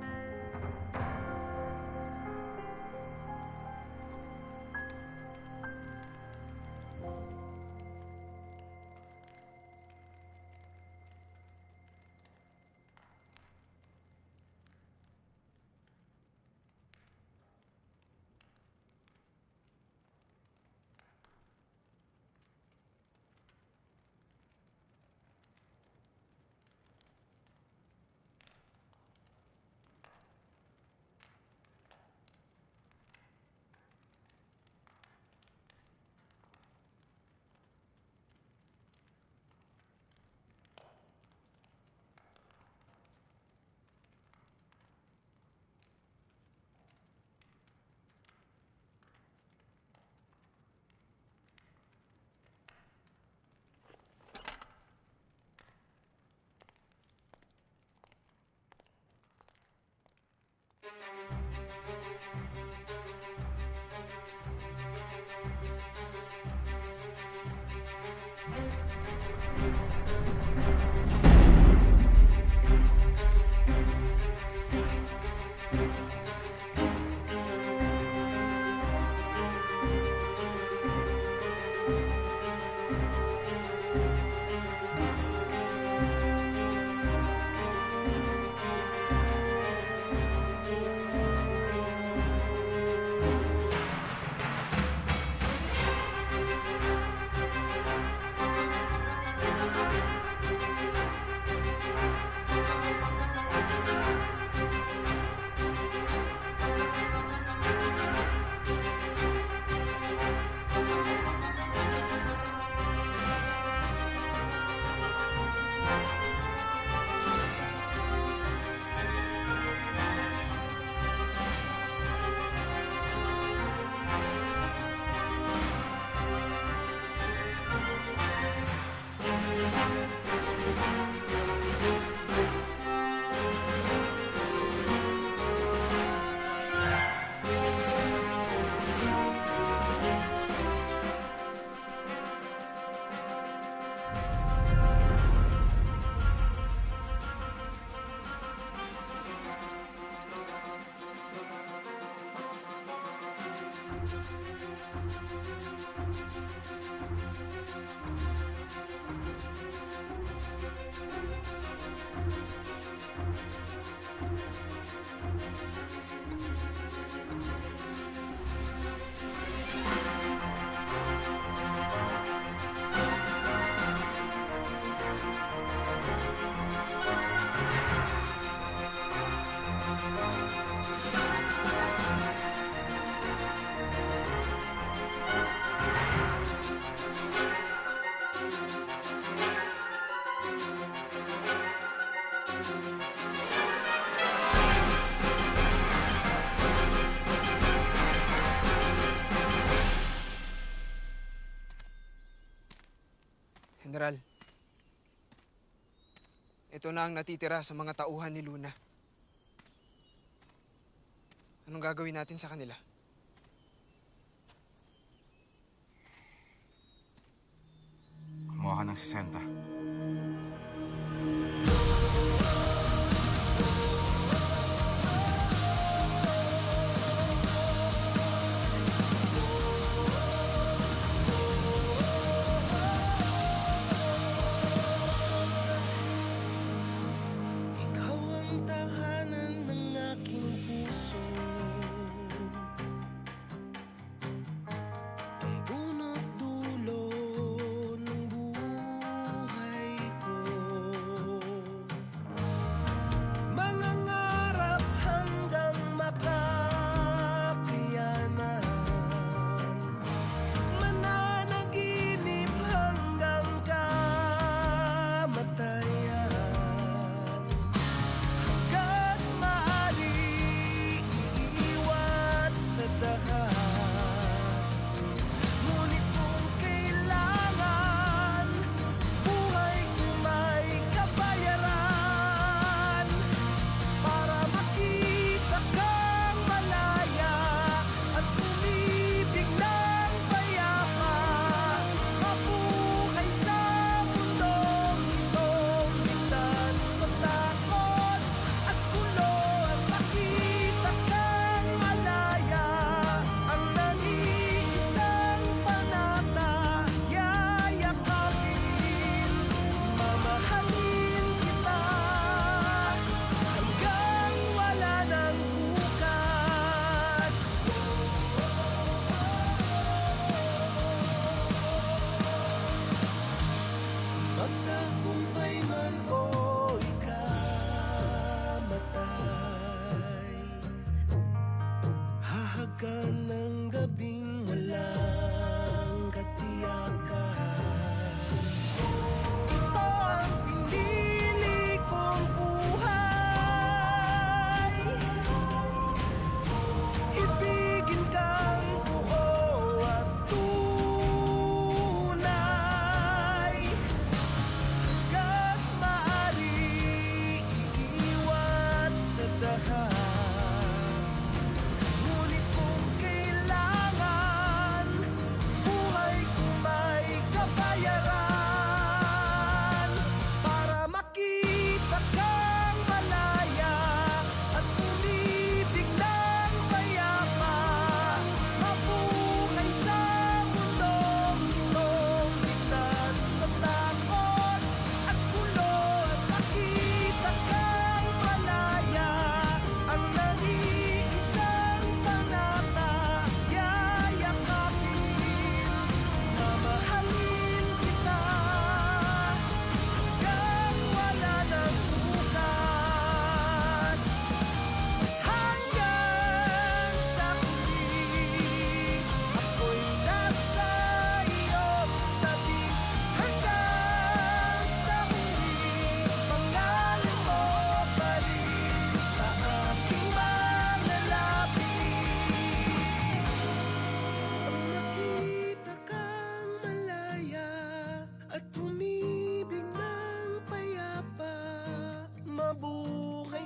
[SPEAKER 4] General, ito na ang natitira sa mga tauhan ni Luna. Anong gagawin natin sa kanila?
[SPEAKER 14] Kumuha ka ng 60.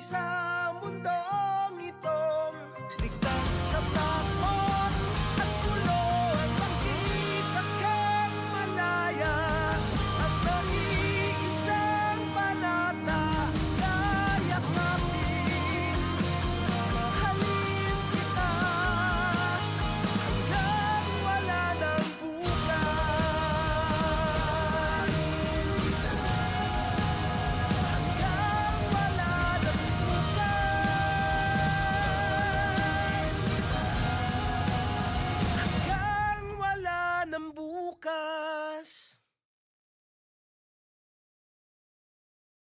[SPEAKER 19] isa